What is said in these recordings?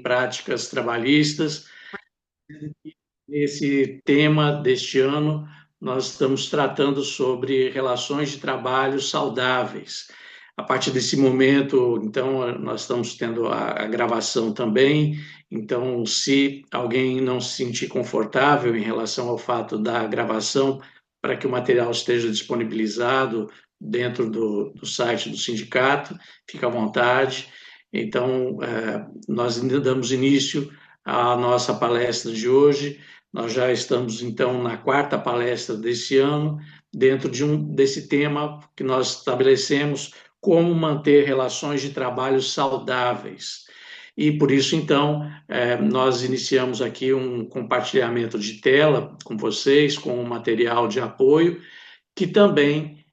práticas trabalhistas. Esse tema deste ano, nós estamos tratando sobre relações de trabalho saudáveis. A partir desse momento, então, nós estamos tendo a gravação também. Então, se alguém não se sentir confortável em relação ao fato da gravação, para que o material esteja disponibilizado dentro do site do sindicato, fique à vontade. Então, nós ainda damos início à nossa palestra de hoje. Nós já estamos, então, na quarta palestra desse ano, dentro desse tema que nós estabelecemos, como manter relações de trabalho saudáveis. E por isso, então, nós iniciamos aqui um compartilhamento de tela com vocês, com um material de apoio, que também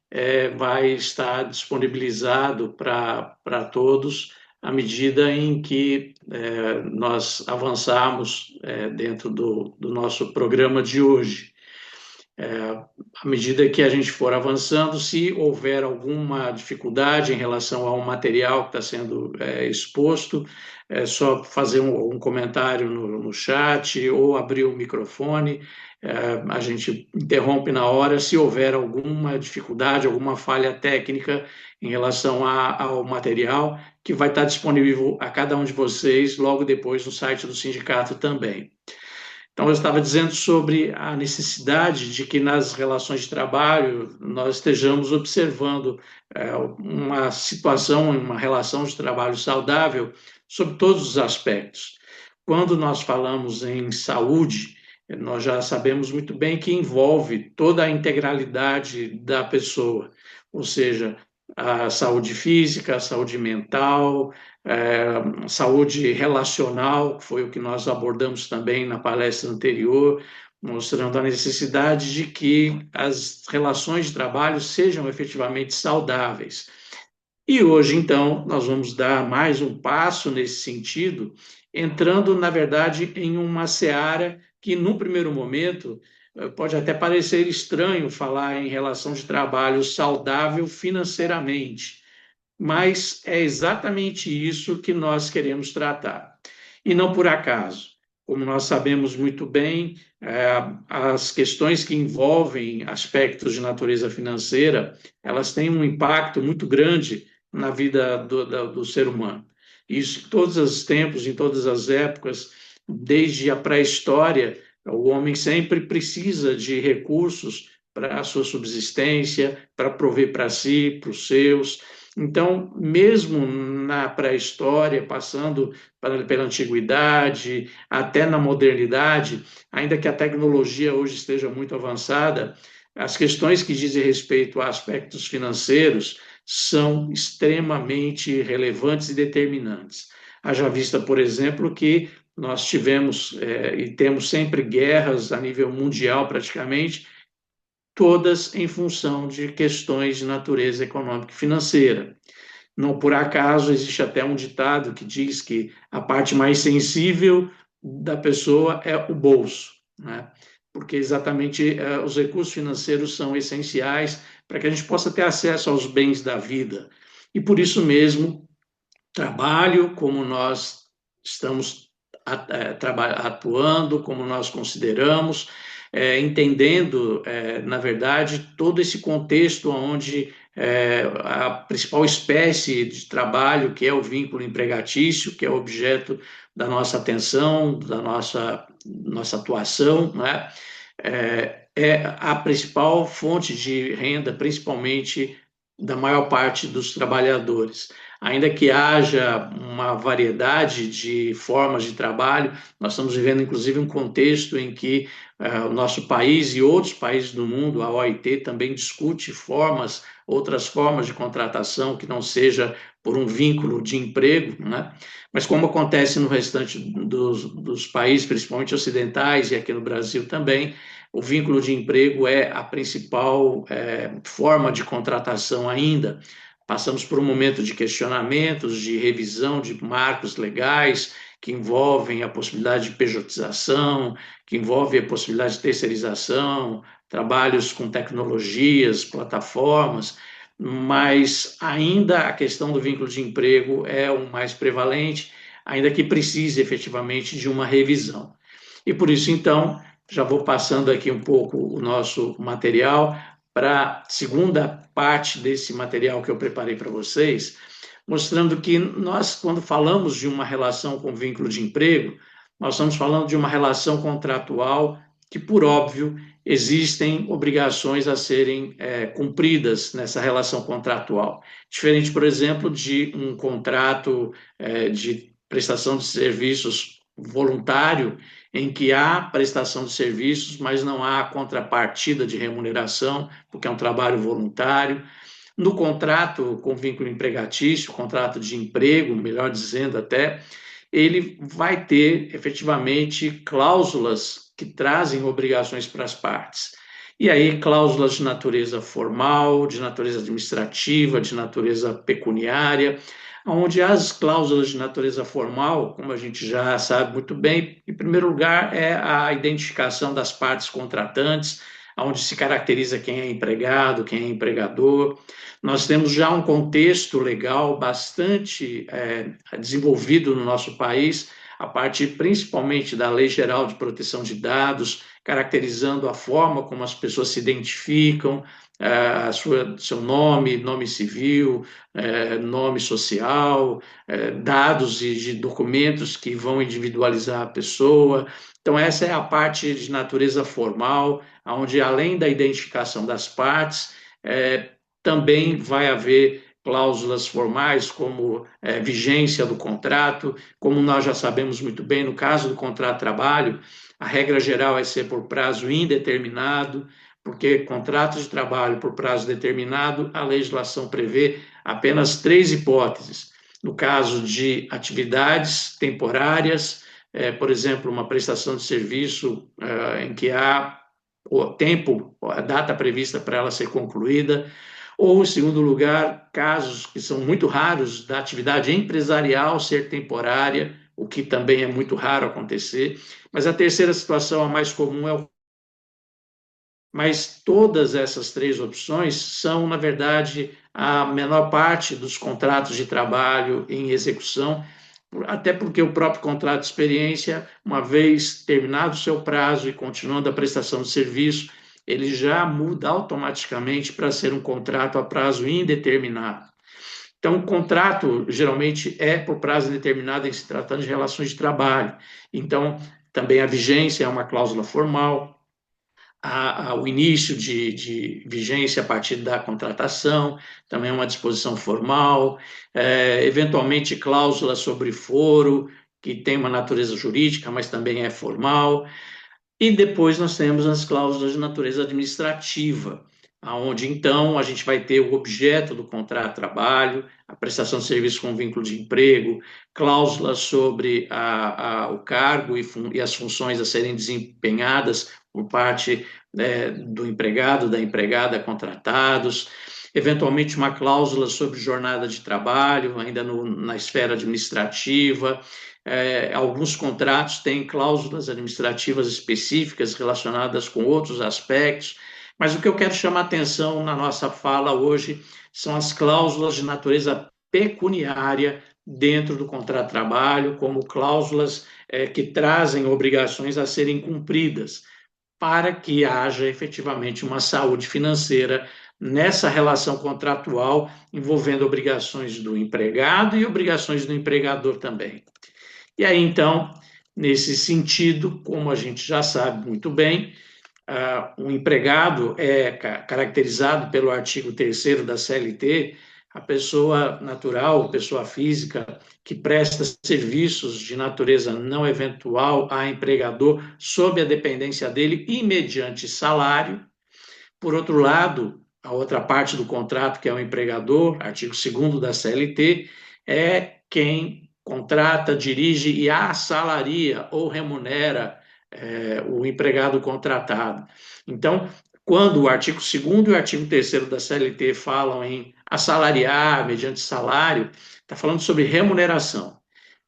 vai estar disponibilizado para todos à medida em que nós avançarmos dentro do nosso programa de hoje. À medida que a gente for avançando, se houver alguma dificuldade em relação ao material que está sendo exposto, é só fazer um comentário no chat ou abrir o microfone. A gente interrompe na hora se houver alguma dificuldade, alguma falha técnica em relação ao material, que vai estar disponível a cada um de vocês logo depois no site do sindicato também. Então, eu estava dizendo sobre a necessidade de que nas relações de trabalho nós estejamos observando uma situação, uma relação de trabalho saudável sobre todos os aspectos. Quando nós falamos em saúde, nós já sabemos muito bem que envolve toda a integralidade da pessoa, ou seja, a saúde física, a saúde mental, saúde relacional, que foi o que nós abordamos também na palestra anterior, mostrando a necessidade de que as relações de trabalho sejam efetivamente saudáveis. E hoje, então, nós vamos dar mais um passo nesse sentido, entrando, na verdade, em uma seara que, num primeiro momento, pode até parecer estranho falar em relação de trabalho saudável financeiramente, mas é exatamente isso que nós queremos tratar. E não por acaso. Como nós sabemos muito bem, as questões que envolvem aspectos de natureza financeira, elas têm um impacto muito grande na vida do ser humano. Isso em todos os tempos, em todas as épocas, desde a pré-história, o homem sempre precisa de recursos para a sua subsistência, para prover para si, para os seus. Então, mesmo na pré-história, passando pela antiguidade, até na modernidade, ainda que a tecnologia hoje esteja muito avançada, as questões que dizem respeito a aspectos financeiros são extremamente relevantes e determinantes. Haja vista, por exemplo, que nós tivemos e temos sempre guerras a nível mundial, praticamente, todas em função de questões de natureza econômica e financeira. Não por acaso existe até um ditado que diz que a parte mais sensível da pessoa é o bolso, né? Porque exatamente os recursos financeiros são essenciais para que a gente possa ter acesso aos bens da vida. E por isso mesmo, trabalho como nós estamos atuando, como nós consideramos, entendendo, na verdade, todo esse contexto onde a principal espécie de trabalho, que é o vínculo empregatício, que é o objeto da nossa atenção, da nossa atuação, né? É a principal fonte de renda, principalmente da maior parte dos trabalhadores. Ainda que haja uma variedade de formas de trabalho, nós estamos vivendo, inclusive, um contexto em que o nosso país e outros países do mundo, a OIT, também discute outras formas de contratação que não seja por um vínculo de emprego, né? Mas como acontece no restante dos países, principalmente ocidentais e aqui no Brasil também, o vínculo de emprego é a principal forma de contratação ainda. Passamos por um momento de questionamentos, de revisão de marcos legais que envolvem a possibilidade de pejotização, que envolve a possibilidade de terceirização, trabalhos com tecnologias, plataformas, mas ainda a questão do vínculo de emprego é o mais prevalente, ainda que precise efetivamente de uma revisão. E por isso, então, já vou passando aqui um pouco o nosso material para a segunda parte desse material que eu preparei para vocês, mostrando que nós, quando falamos de uma relação com vínculo de emprego, nós estamos falando de uma relação contratual que, por óbvio, existem obrigações a serem cumpridas nessa relação contratual. Diferente, por exemplo, de um contrato de prestação de serviços voluntário, em que há prestação de serviços, mas não há contrapartida de remuneração, porque é um trabalho voluntário. No contrato com vínculo empregatício, contrato de emprego, melhor dizendo até, ele vai ter efetivamente cláusulas que trazem obrigações para as partes. E aí, cláusulas de natureza formal, de natureza administrativa, de natureza pecuniária, onde as cláusulas de natureza formal, como a gente já sabe muito bem, em primeiro lugar é a identificação das partes contratantes, onde se caracteriza quem é empregado, quem é empregador. Nós temos já um contexto legal bastante desenvolvido no nosso país, a partir principalmente da Lei Geral de Proteção de Dados, caracterizando a forma como as pessoas se identificam, seu nome, nome civil, nome social, dados de documentos que vão individualizar a pessoa. Então, essa é a parte de natureza formal, onde, além da identificação das partes, também vai haver cláusulas formais, como vigência do contrato. Como nós já sabemos muito bem, no caso do contrato de trabalho, a regra geral é ser por prazo indeterminado, porque contratos de trabalho por prazo determinado, a legislação prevê apenas 3 hipóteses. No caso de atividades temporárias, por exemplo, uma prestação de serviço em que há o tempo, a data prevista para ela ser concluída, ou, em segundo lugar, casos que são muito raros da atividade empresarial ser temporária, o que também é muito raro acontecer. Mas a terceira situação, a mais comum, é o. Mas todas essas 3 opções são, na verdade, a menor parte dos contratos de trabalho em execução, até porque o próprio contrato de experiência, uma vez terminado o seu prazo e continuando a prestação de serviço, ele já muda automaticamente para ser um contrato a prazo indeterminado. Então, o contrato geralmente é por prazo indeterminado em se tratando de relações de trabalho. Então, também a vigência é uma cláusula formal, o início de vigência a partir da contratação, também é uma disposição formal, eventualmente cláusula sobre foro, que tem uma natureza jurídica, mas também é formal. E depois nós temos as cláusulas de natureza administrativa, onde então a gente vai ter o objeto do contrato de trabalho, a prestação de serviço com vínculo de emprego, cláusulas sobre o cargo e as funções a serem desempenhadas por parte do empregado, da empregada contratados, eventualmente uma cláusula sobre jornada de trabalho, ainda na esfera administrativa. Alguns contratos têm cláusulas administrativas específicas relacionadas com outros aspectos, mas o que eu quero chamar a atenção na nossa fala hoje são as cláusulas de natureza pecuniária dentro do contrato de trabalho, como cláusulas que trazem obrigações a serem cumpridas, para que haja efetivamente uma saúde financeira nessa relação contratual, envolvendo obrigações do empregado e obrigações do empregador também. E aí, então, nesse sentido, como a gente já sabe muito bem, o empregado é caracterizado pelo artigo 3º da CLT, a pessoa natural, pessoa física, que presta serviços de natureza não eventual a empregador sob a dependência dele e mediante salário. Por outro lado, a outra parte do contrato, que é o empregador, artigo 2º da CLT, é quem contrata, dirige e assalaria ou remunera o empregado contratado. Então, quando o artigo 2º e o artigo 3º da CLT falam em assalariar mediante salário, está falando sobre remuneração.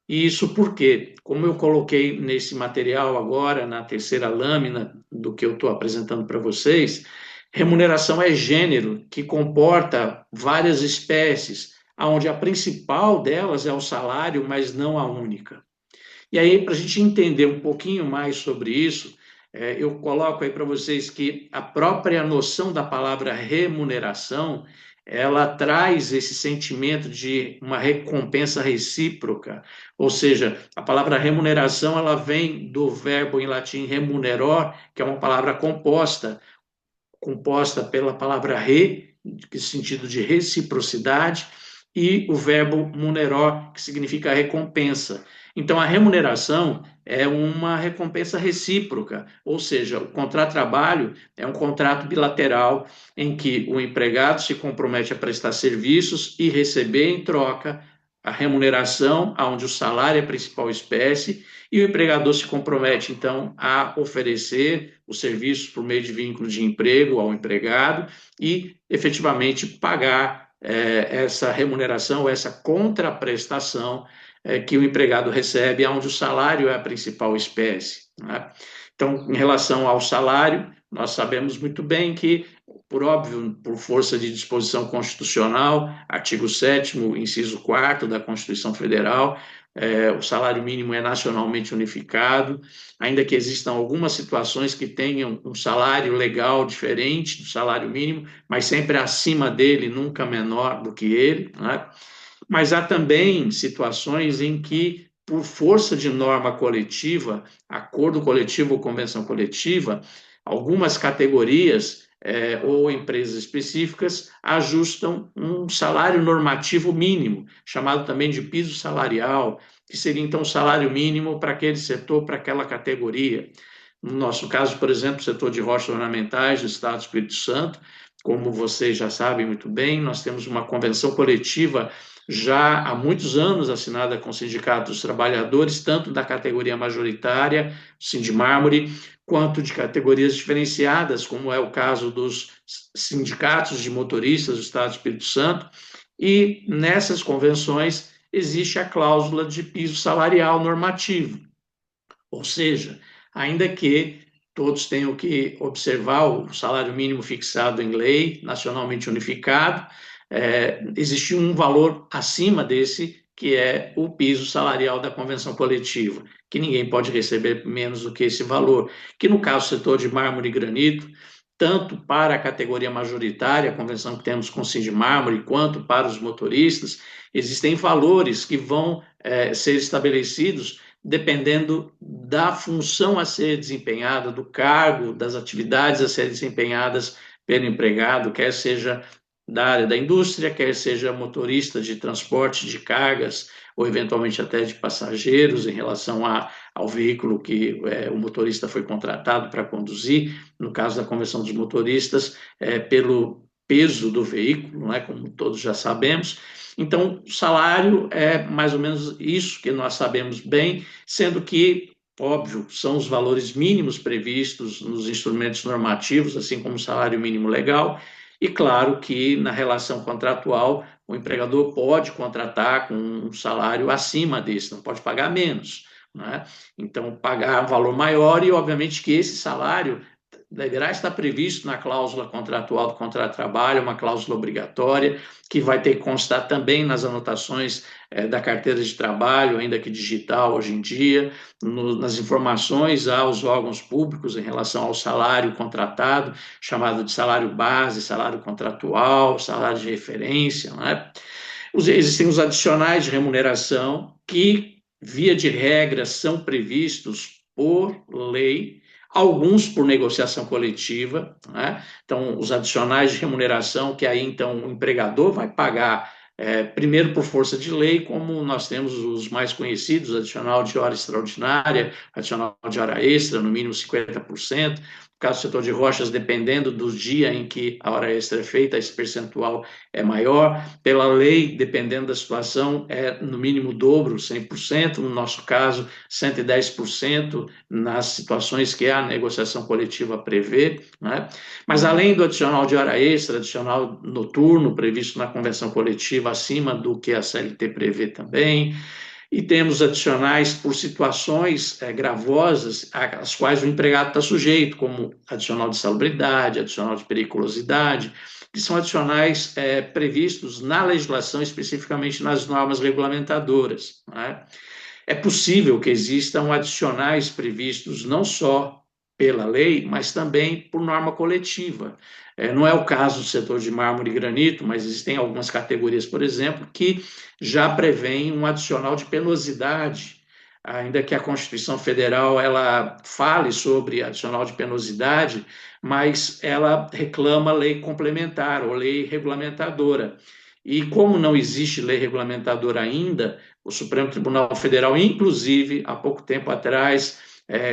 E isso porque, como eu coloquei nesse material agora, na terceira lâmina do que eu estou apresentando para vocês, remuneração é gênero que comporta várias espécies, onde a principal delas é o salário, mas não a única. E aí, para a gente entender um pouquinho mais sobre isso, eu coloco aí para vocês que a própria noção da palavra remuneração, ela traz esse sentimento de uma recompensa recíproca, ou seja, a palavra remuneração, ela vem do verbo em latim remuneror, que é uma palavra composta pela palavra re, que é sentido de reciprocidade, e o verbo muneró, que significa recompensa. Então, a remuneração é uma recompensa recíproca, ou seja, o contrato-trabalho é um contrato bilateral em que o empregado se compromete a prestar serviços e receber em troca a remuneração, onde o salário é a principal espécie, e o empregador se compromete, então, a oferecer os serviços por meio de vínculo de emprego ao empregado e, efetivamente, pagar essa remuneração, essa contraprestação que o empregado recebe, onde o salário é a principal espécie. Né? Então, em relação ao salário, nós sabemos muito bem que, por óbvio, por força de disposição constitucional, artigo 7º, inciso 4º da Constituição Federal, o salário mínimo é nacionalmente unificado, ainda que existam algumas situações que tenham um salário legal diferente do salário mínimo, mas sempre acima dele, nunca menor do que ele, né? Mas há também situações em que, por força de norma coletiva, acordo coletivo ou convenção coletiva, algumas categorias ou empresas específicas ajustam um salário normativo mínimo, chamado também de piso salarial, que seria então o salário mínimo para aquele setor, para aquela categoria. No nosso caso, por exemplo, o setor de rochas ornamentais do Estado do Espírito Santo, como vocês já sabem muito bem, nós temos uma convenção coletiva já há muitos anos assinada com o Sindicato dos Trabalhadores, tanto da categoria majoritária, Sindimármore, quanto de categorias diferenciadas, como é o caso dos sindicatos de motoristas do Estado do Espírito Santo, e nessas convenções existe a cláusula de piso salarial normativo, ou seja, ainda que todos tenham que observar o salário mínimo fixado em lei, nacionalmente unificado, existe um valor acima desse, que é o piso salarial da convenção coletiva, que ninguém pode receber menos do que esse valor, que no caso do setor de mármore e granito, tanto para a categoria majoritária, a convenção que temos com o Sindimármore, quanto para os motoristas, existem valores que vão ser estabelecidos dependendo da função a ser desempenhada, do cargo, das atividades a serem desempenhadas pelo empregado, quer seja da área da indústria, quer seja motorista de transporte de cargas ou eventualmente até de passageiros em relação ao veículo que o motorista foi contratado para conduzir, no caso da convenção dos motoristas, pelo peso do veículo, né, como todos já sabemos. Então, o salário é mais ou menos isso que nós sabemos bem, sendo que, óbvio, são os valores mínimos previstos nos instrumentos normativos, assim como o salário mínimo legal, e claro que na relação contratual o empregador pode contratar com um salário acima desse, não pode pagar menos, né? Então, pagar um valor maior e, obviamente, que esse salário deverá estar previsto na cláusula contratual do contrato de trabalho, uma cláusula obrigatória, que vai ter que constar também nas anotações da carteira de trabalho, ainda que digital hoje em dia, nas informações aos órgãos públicos em relação ao salário contratado, chamado de salário base, salário contratual, salário de referência, né? Existem os adicionais de remuneração que, via de regra, são previstos por lei, alguns por negociação coletiva, né? Então, os adicionais de remuneração, que aí, então, o empregador vai pagar, primeiro por força de lei, como nós temos os mais conhecidos, adicional de hora extraordinária, adicional de hora extra, no mínimo 50%, no caso do setor de rochas, dependendo do dia em que a hora extra é feita, esse percentual é maior. Pela lei, dependendo da situação, é no mínimo o dobro, 100%, no nosso caso, 110% nas situações que a negociação coletiva prevê, né? Mas além do adicional de hora extra, adicional noturno previsto na convenção coletiva, acima do que a CLT prevê também, e temos adicionais por situações gravosas às quais o empregado está sujeito, como adicional de salubridade, adicional de periculosidade, que são adicionais previstos na legislação, especificamente nas normas regulamentadoras, né? É possível que existam adicionais previstos não só pela lei, mas também por norma coletiva. Não é o caso do setor de mármore e granito, mas existem algumas categorias, por exemplo, que já prevêem um adicional de penosidade, ainda que a Constituição Federal ela fale sobre adicional de penosidade, mas ela reclama lei complementar ou lei regulamentadora. E como não existe lei regulamentadora ainda, o Supremo Tribunal Federal, inclusive, há pouco tempo atrás,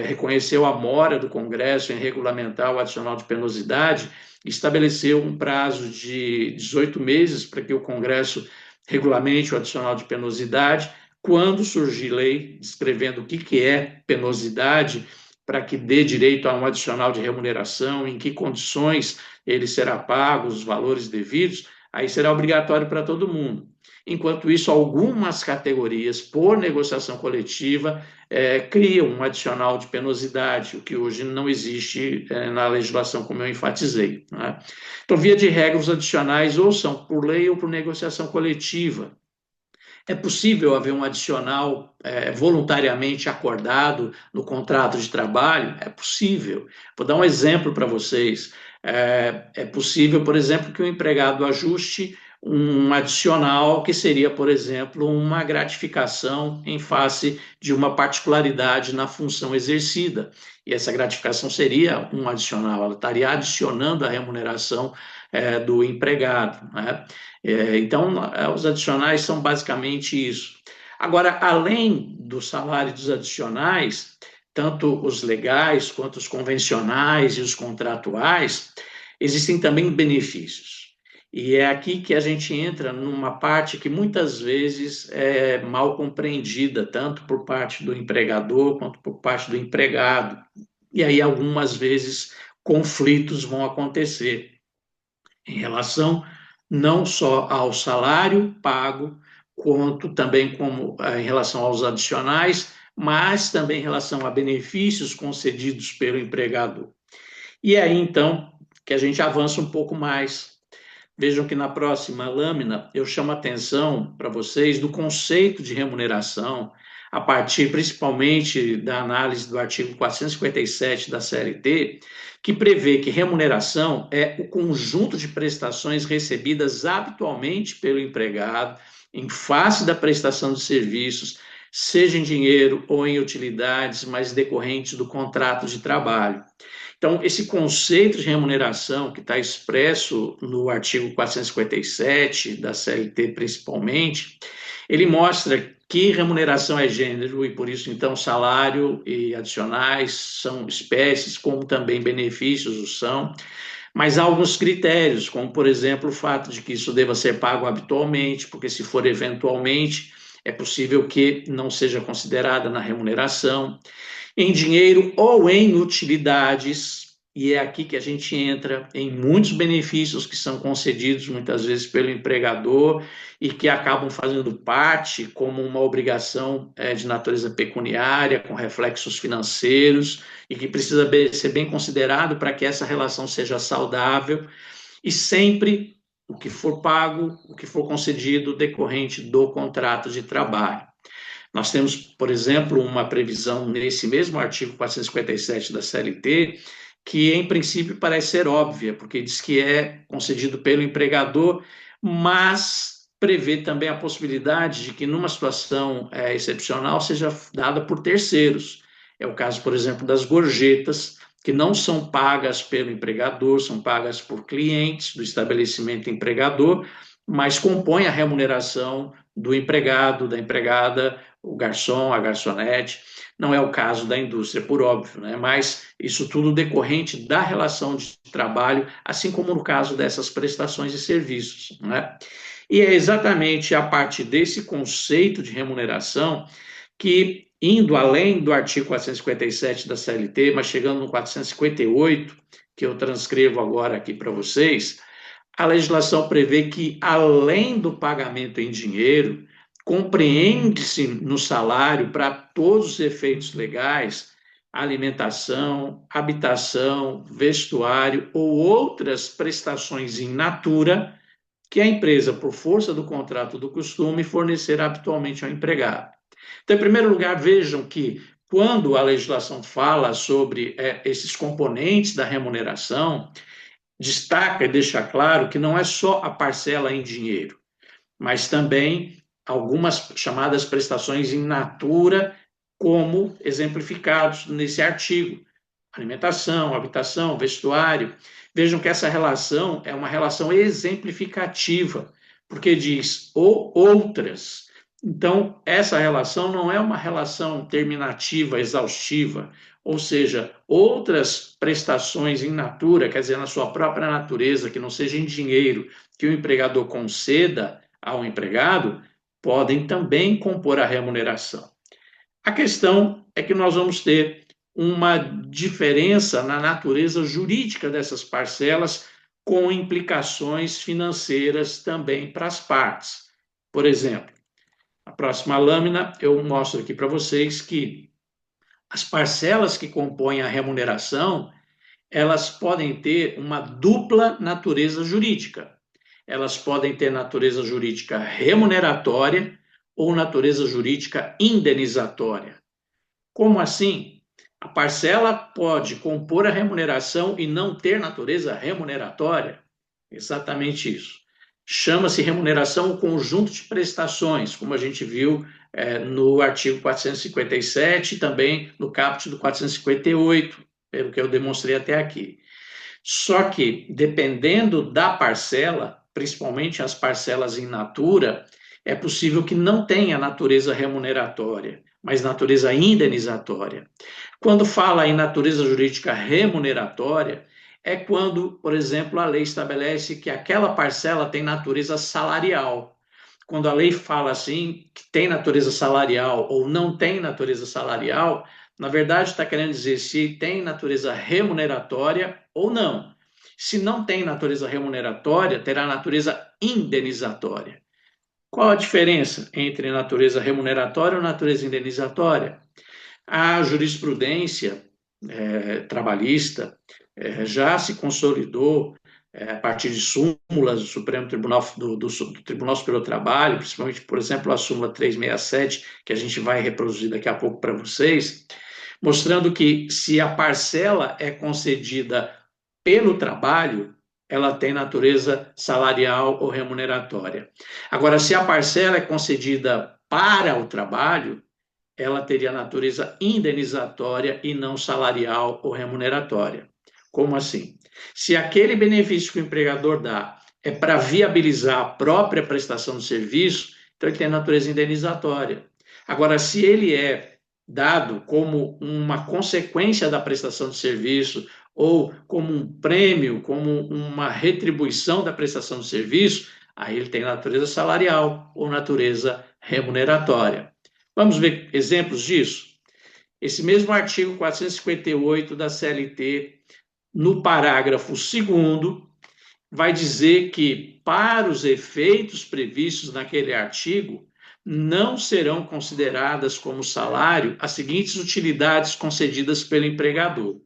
reconheceu a mora do Congresso em regulamentar o adicional de penosidade, estabeleceu um prazo de 18 meses para que o Congresso regulamente o adicional de penosidade. Quando surgir lei descrevendo o que é penosidade, para que dê direito a um adicional de remuneração, em que condições ele será pago, os valores devidos, aí será obrigatório para todo mundo. Enquanto isso, algumas categorias, por negociação coletiva, criam um adicional de penosidade, o que hoje não existe na legislação, como eu enfatizei, né? Então, via de regra, os adicionais ou são por lei ou por negociação coletiva. É possível haver um adicional voluntariamente acordado no contrato de trabalho? É possível. Vou dar um exemplo para vocês. É possível, por exemplo, que o empregado ajuste um adicional que seria, por exemplo, uma gratificação em face de uma particularidade na função exercida. E essa gratificação seria um adicional, ela estaria adicionando a remuneração do empregado, né? Então, os adicionais são basicamente isso. Agora, além do salário dos adicionais, tanto os legais quanto os convencionais e os contratuais, existem também benefícios. E é aqui que a gente entra numa parte que muitas vezes é mal compreendida, tanto por parte do empregador quanto por parte do empregado. E aí, algumas vezes, conflitos vão acontecer em relação não só ao salário pago, quanto também em relação aos adicionais, mas também em relação a benefícios concedidos pelo empregador. E aí, então, que a gente avança um pouco mais. Vejam que na próxima lâmina eu chamo a atenção para vocês do conceito de remuneração, a partir principalmente da análise do artigo 457 da CLT, que prevê que remuneração é o conjunto de prestações recebidas habitualmente pelo empregado em face da prestação de serviços, seja em dinheiro ou em utilidades, mas decorrentes do contrato de trabalho. Então, esse conceito de remuneração, que está expresso no artigo 457 da CLT, principalmente, ele mostra que remuneração é gênero e, por isso, então, salário e adicionais são espécies, como também benefícios o são, mas há alguns critérios, como, por exemplo, o fato de que isso deva ser pago habitualmente, porque se for eventualmente, é possível que não seja considerada na remuneração, em dinheiro ou em utilidades, e é aqui que a gente entra em muitos benefícios que são concedidos muitas vezes pelo empregador e que acabam fazendo parte como uma obrigação de natureza pecuniária, com reflexos financeiros, e que precisa ser bem considerado para que essa relação seja saudável, e sempre o que for pago, o que for concedido decorrente do contrato de trabalho. Nós temos, por exemplo, uma previsão nesse mesmo artigo 457 da CLT, que em princípio parece ser óbvia, porque diz que é concedido pelo empregador, mas prevê também a possibilidade de que numa situação excepcional seja dada por terceiros. É o caso, por exemplo, das gorjetas, que não são pagas pelo empregador, são pagas por clientes do estabelecimento empregador, mas compõem a remuneração do empregado, da empregada, o garçom, a garçonete. Não é o caso da indústria, por óbvio, né? Mas isso tudo decorrente da relação de trabalho, assim como no caso dessas prestações de serviços, né? E é exatamente a partir desse conceito de remuneração que, indo além do artigo 457 da CLT, mas chegando no 458, que eu transcrevo agora aqui para vocês, a legislação prevê que, além do pagamento em dinheiro, compreende-se no salário, para todos os efeitos legais, alimentação, habitação, vestuário ou outras prestações in natura que a empresa, por força do contrato do costume, fornecer habitualmente ao empregado. Então, em primeiro lugar, vejam que quando a legislação fala sobre esses componentes da remuneração, destaca e deixa claro que não é só a parcela em dinheiro, mas também algumas chamadas prestações in natura, como exemplificados nesse artigo: alimentação, habitação, vestuário. Vejam que essa relação é uma relação exemplificativa, porque diz ou outras. Então, essa relação não é uma relação terminativa, exaustiva, ou seja, outras prestações in natura, quer dizer, na sua própria natureza, que não seja em dinheiro, que o empregador conceda ao empregado, podem também compor a remuneração. A questão é que nós vamos ter uma diferença na natureza jurídica dessas parcelas, com implicações financeiras também para as partes. Por exemplo, na próxima lâmina eu mostro aqui para vocês que as parcelas que compõem a remuneração, elas podem ter uma dupla natureza jurídica. Elas podem ter natureza jurídica remuneratória ou natureza jurídica indenizatória. Como assim? A parcela pode compor a remuneração e não ter natureza remuneratória? Exatamente isso. Chama-se remuneração o conjunto de prestações, como a gente viu no artigo 457 e também no caput do 458, pelo que eu demonstrei até aqui. Só que, dependendo da parcela, principalmente as parcelas in natura, é possível que não tenha natureza remuneratória, mas natureza indenizatória. Quando fala em natureza jurídica remuneratória, é quando, por exemplo, a lei estabelece que aquela parcela tem natureza salarial. Quando a lei fala assim, que tem natureza salarial ou não tem natureza salarial, na verdade está querendo dizer se tem natureza remuneratória ou não. Se não tem natureza remuneratória, terá natureza indenizatória. Qual a diferença entre natureza remuneratória e natureza indenizatória? A jurisprudência trabalhista já se consolidou a partir de súmulas do Supremo Tribunal do Tribunal Superior do Trabalho, principalmente, por exemplo, a súmula 367, que a gente vai reproduzir daqui a pouco para vocês, mostrando que se a parcela é concedida pelo trabalho, ela tem natureza salarial ou remuneratória. Agora, se a parcela é concedida para o trabalho, ela teria natureza indenizatória e não salarial ou remuneratória. Como assim? Se aquele benefício que o empregador dá é para viabilizar a própria prestação do serviço, então ele tem natureza indenizatória. Agora, se ele é dado como uma consequência da prestação de serviço ou como um prêmio, como uma retribuição da prestação de serviço, aí ele tem natureza salarial ou natureza remuneratória. Vamos ver exemplos disso? Esse mesmo artigo 458 da CLT, no parágrafo 2º, vai dizer que, para os efeitos previstos naquele artigo, não serão consideradas como salário as seguintes utilidades concedidas pelo empregador.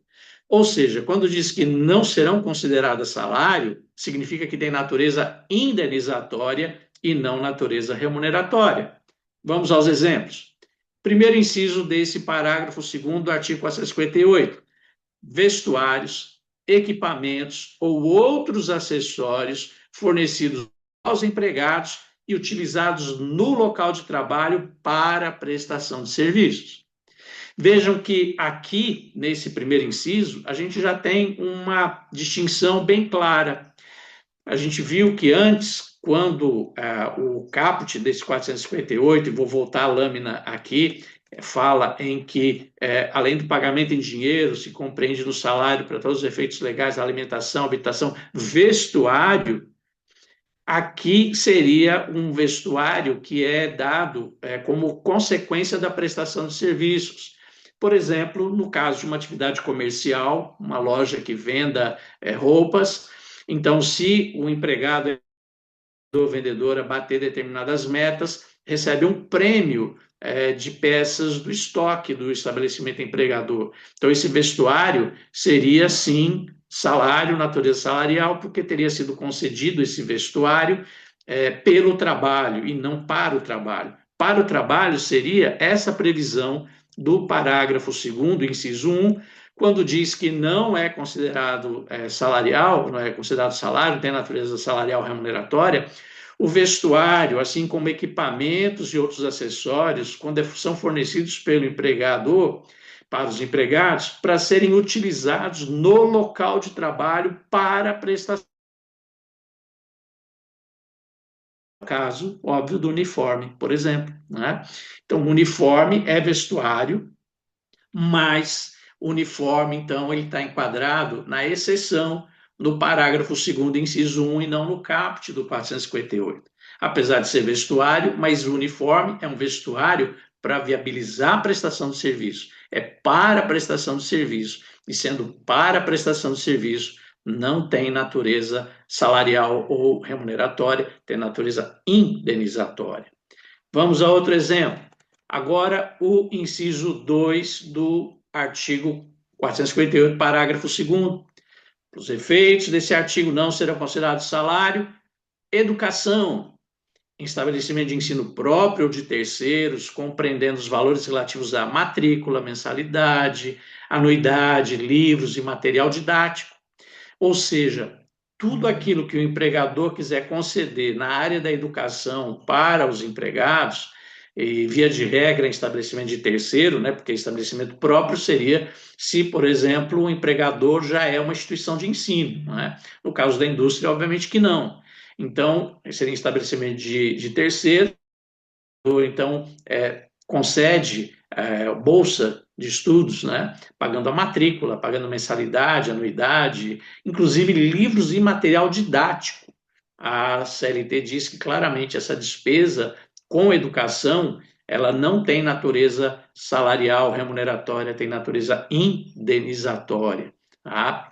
Ou seja, quando diz que não serão consideradas salário, significa que tem natureza indenizatória e não natureza remuneratória. Vamos aos exemplos. Primeiro inciso desse parágrafo 2º do artigo 458. Vestuários, equipamentos ou outros acessórios fornecidos aos empregados e utilizados no local de trabalho para prestação de serviços. Vejam que aqui, nesse primeiro inciso, a gente já tem uma distinção bem clara. A gente viu que antes, quando o caput desse 458, e vou voltar à lâmina aqui, fala em que, além do pagamento em dinheiro, se compreende no salário para todos os efeitos legais, alimentação, habitação, vestuário. Aqui seria um vestuário que é dado como consequência da prestação de serviços. Por exemplo, no caso de uma atividade comercial, uma loja que venda roupas, então, se o empregado ou vendedora bater determinadas metas, recebe um prêmio de peças do estoque do estabelecimento empregador. Então, esse vestuário seria, sim, salário, natureza salarial, porque teria sido concedido esse vestuário pelo trabalho e não para o trabalho. Para o trabalho seria essa previsão do parágrafo 2º, inciso 1, quando diz que não é considerado salarial, não é considerado salário, tem natureza salarial remuneratória, o vestuário, assim como equipamentos e outros acessórios, quando são fornecidos pelo empregador para os empregados, para serem utilizados no local de trabalho para a prestação. Caso, óbvio, do uniforme, por exemplo. Né? Então, o uniforme é vestuário, mas o uniforme, então, ele está enquadrado na exceção no parágrafo 2º, inciso 1, e não no caput do 458. Apesar de ser vestuário, mas o uniforme é um vestuário para viabilizar a prestação de serviço. É para a prestação de serviço. E sendo para a prestação de serviço, não tem natureza salarial ou remuneratória, tem natureza indenizatória. Vamos a outro exemplo. Agora, o inciso 2 do artigo 458, parágrafo 2º. Os efeitos desse artigo não serão considerados salário, educação, em estabelecimento de ensino próprio ou de terceiros, compreendendo os valores relativos à matrícula, mensalidade, anuidade, livros e material didático. Ou seja, tudo aquilo que o empregador quiser conceder na área da educação para os empregados, e via de regra em estabelecimento de terceiro, né, porque estabelecimento próprio seria se, por exemplo, o empregador já é uma instituição de ensino. Né? No caso da indústria, obviamente que não. Então, seria estabelecimento de terceiro, então concede bolsa de estudos, né? Pagando a matrícula, pagando mensalidade, anuidade, inclusive livros e material didático. A CLT diz que claramente essa despesa com educação ela não tem natureza salarial, remuneratória, tem natureza indenizatória. Tá?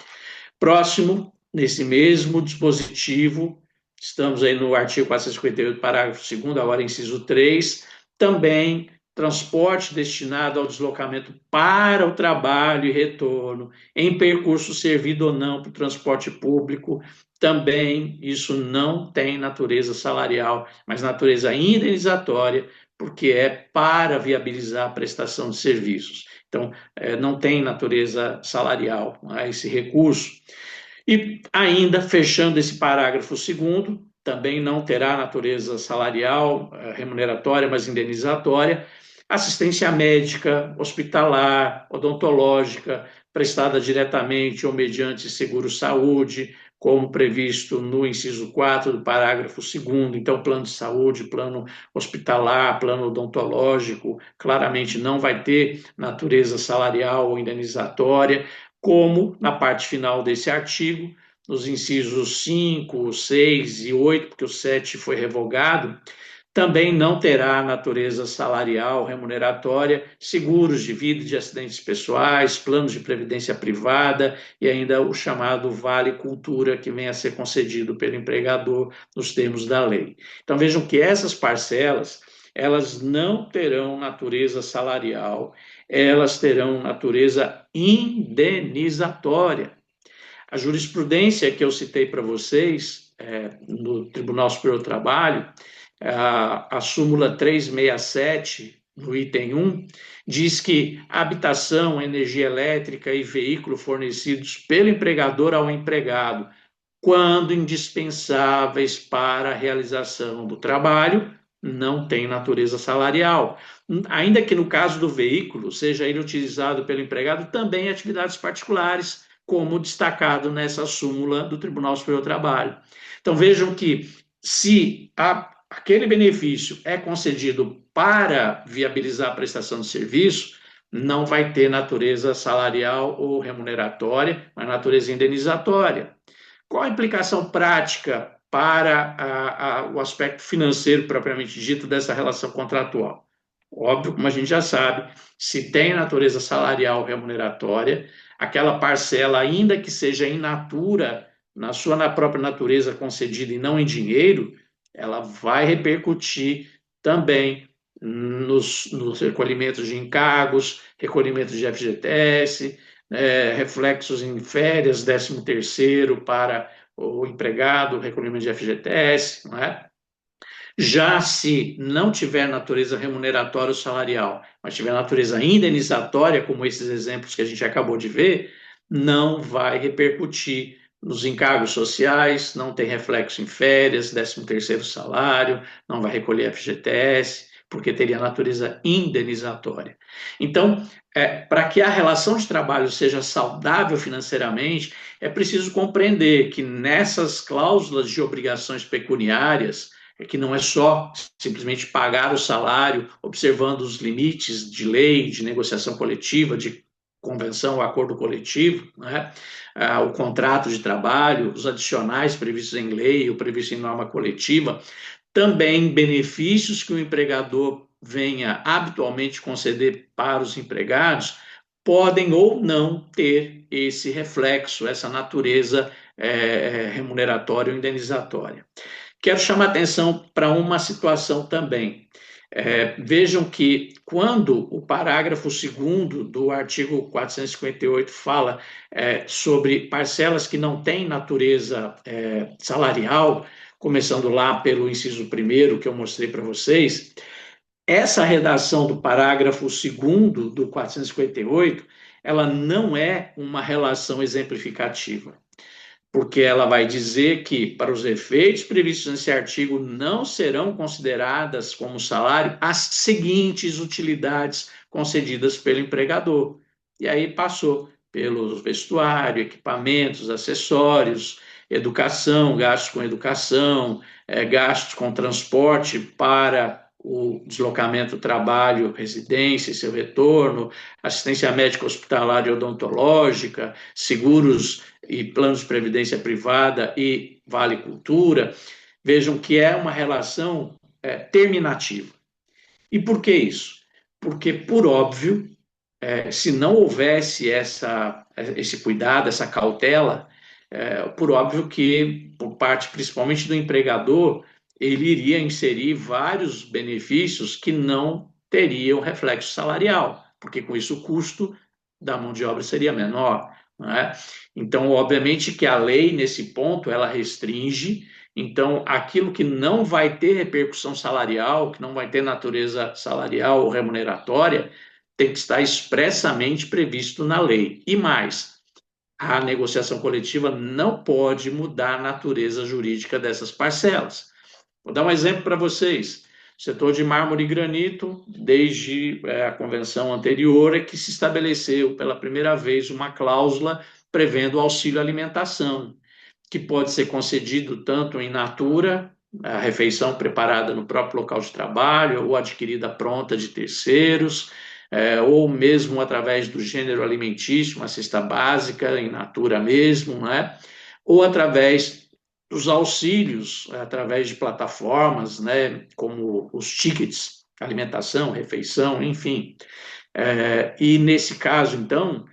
Próximo, nesse mesmo dispositivo, estamos aí no artigo 458, parágrafo 2º, agora inciso 3, também transporte destinado ao deslocamento para o trabalho e retorno, em percurso servido ou não para o transporte público, também isso não tem natureza salarial, mas natureza indenizatória, porque é para viabilizar a prestação de serviços. Então, não tem natureza salarial, esse recurso. E ainda, fechando esse parágrafo 2º, também não terá natureza salarial, remuneratória, mas indenizatória, assistência médica, hospitalar, odontológica, prestada diretamente ou mediante seguro-saúde, como previsto no inciso 4 do parágrafo 2º. Então, plano de saúde, plano hospitalar, plano odontológico, claramente não vai ter natureza salarial ou indenizatória, como na parte final desse artigo, nos incisos 5, 6 e 8, porque o 7 foi revogado, também não terá natureza salarial, remuneratória, seguros de vida e de acidentes pessoais, planos de previdência privada e ainda o chamado Vale Cultura, que vem a ser concedido pelo empregador nos termos da lei. Então vejam que essas parcelas, elas não terão natureza salarial, elas terão natureza indenizatória. A jurisprudência que eu citei para vocês, no Tribunal Superior do Trabalho, a súmula 367, no item 1, diz que habitação, energia elétrica e veículo fornecidos pelo empregador ao empregado, quando indispensáveis para a realização do trabalho, não tem natureza salarial. Ainda que no caso do veículo, seja ele utilizado pelo empregado também em atividades particulares, como destacado nessa súmula do Tribunal Superior do Trabalho. Então vejam que se aquele benefício é concedido para viabilizar a prestação de serviço, não vai ter natureza salarial ou remuneratória, mas natureza indenizatória. Qual a implicação prática para o aspecto financeiro propriamente dito dessa relação contratual? Óbvio, como a gente já sabe, se tem natureza salarial remuneratória, aquela parcela, ainda que seja in natura, na própria natureza concedida e não em dinheiro, ela vai repercutir também nos recolhimentos de encargos, recolhimento de FGTS, reflexos em férias, 13º para o empregado, recolhimento de FGTS, não é? Já se não tiver natureza remuneratória ou salarial, mas tiver natureza indenizatória, como esses exemplos que a gente acabou de ver, não vai repercutir nos encargos sociais, não tem reflexo em férias, 13º salário, não vai recolher FGTS, porque teria natureza indenizatória. Então, para que a relação de trabalho seja saudável financeiramente, é preciso compreender que nessas cláusulas de obrigações pecuniárias, que não é só simplesmente pagar o salário, observando os limites de lei, de negociação coletiva, de convenção ou acordo coletivo, né? O contrato de trabalho, os adicionais previstos em lei ou previstos em norma coletiva, também benefícios que o empregador venha habitualmente conceder para os empregados podem ou não ter esse reflexo, essa natureza remuneratória ou indenizatória. Quero chamar atenção para uma situação também. Vejam que quando o parágrafo 2º do artigo 458 fala sobre parcelas que não têm natureza salarial, começando lá pelo inciso 1º que eu mostrei para vocês, essa redação do parágrafo 2º do 458, ela não é uma relação exemplificativa, porque ela vai dizer que, para os efeitos previstos nesse artigo, não serão consideradas como salário as seguintes utilidades concedidas pelo empregador. E aí passou pelo vestuário, equipamentos, acessórios, educação, gastos com educação, gastos com transporte para o deslocamento, trabalho, residência e seu retorno, assistência médica hospitalar e odontológica, seguros e planos de previdência privada e Vale Cultura. Vejam que é uma relação terminativa. E por que isso? Porque, por óbvio, se não houvesse esse cuidado, essa cautela, por óbvio que, por parte principalmente do empregador, ele iria inserir vários benefícios que não teriam reflexo salarial, porque com isso o custo da mão de obra seria menor. Não é? Então, obviamente que a lei, nesse ponto, ela restringe. Então, aquilo que não vai ter repercussão salarial, que não vai ter natureza salarial ou remuneratória, tem que estar expressamente previsto na lei. E mais, a negociação coletiva não pode mudar a natureza jurídica dessas parcelas. Vou dar um exemplo para vocês. O setor de mármore e granito, desde a convenção anterior, é que se estabeleceu pela primeira vez uma cláusula prevendo auxílio alimentação, que pode ser concedido tanto in natura, a refeição preparada no próprio local de trabalho, ou adquirida pronta de terceiros, ou mesmo através do gênero alimentício, uma cesta básica, in natura mesmo, né? Ou através dos auxílios, através de plataformas, né? Como os tickets, alimentação, refeição, enfim. E nesse caso, então,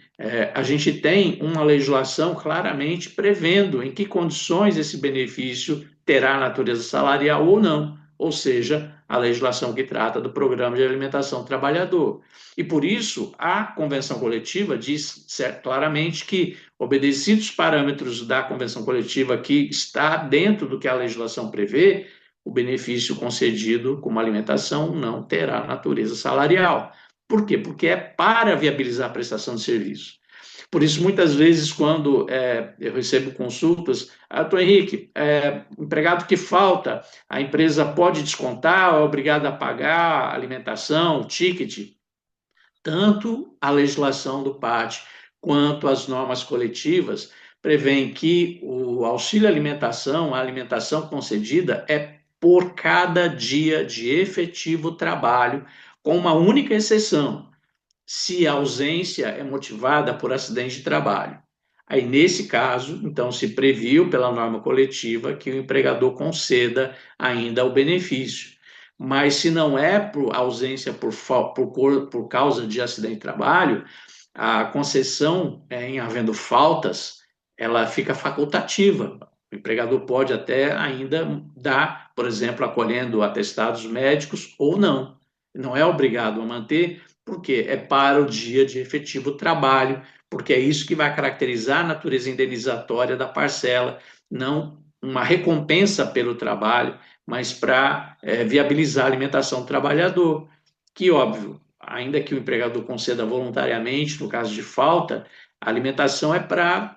a gente tem uma legislação claramente prevendo em que condições esse benefício terá natureza salarial ou não, ou seja, a legislação que trata do programa de alimentação do trabalhador. E por isso, a convenção coletiva diz claramente que, obedecidos os parâmetros da convenção coletiva que está dentro do que a legislação prevê, o benefício concedido como alimentação não terá natureza salarial. Por quê? Porque é para viabilizar a prestação de serviço. Por isso, muitas vezes, quando eu recebo consultas, doutor Henrique, empregado que falta, a empresa pode descontar, é obrigada a pagar a alimentação, o ticket? Tanto a legislação do PAT quanto as normas coletivas prevêem que o auxílio alimentação, a alimentação concedida, é por cada dia de efetivo trabalho, com uma única exceção, se a ausência é motivada por acidente de trabalho. Aí, nesse caso, então, se previu pela norma coletiva que o empregador conceda ainda o benefício. Mas se não é por ausência por causa de acidente de trabalho, a concessão, em havendo faltas, ela fica facultativa. O empregador pode até ainda dar, por exemplo, acolhendo atestados médicos ou não. não é obrigado a manter, porque é para o dia de efetivo trabalho, porque é isso que vai caracterizar a natureza indenizatória da parcela, não uma recompensa pelo trabalho, mas para viabilizar a alimentação do trabalhador, que, óbvio, ainda que o empregador conceda voluntariamente, no caso de falta, a alimentação é para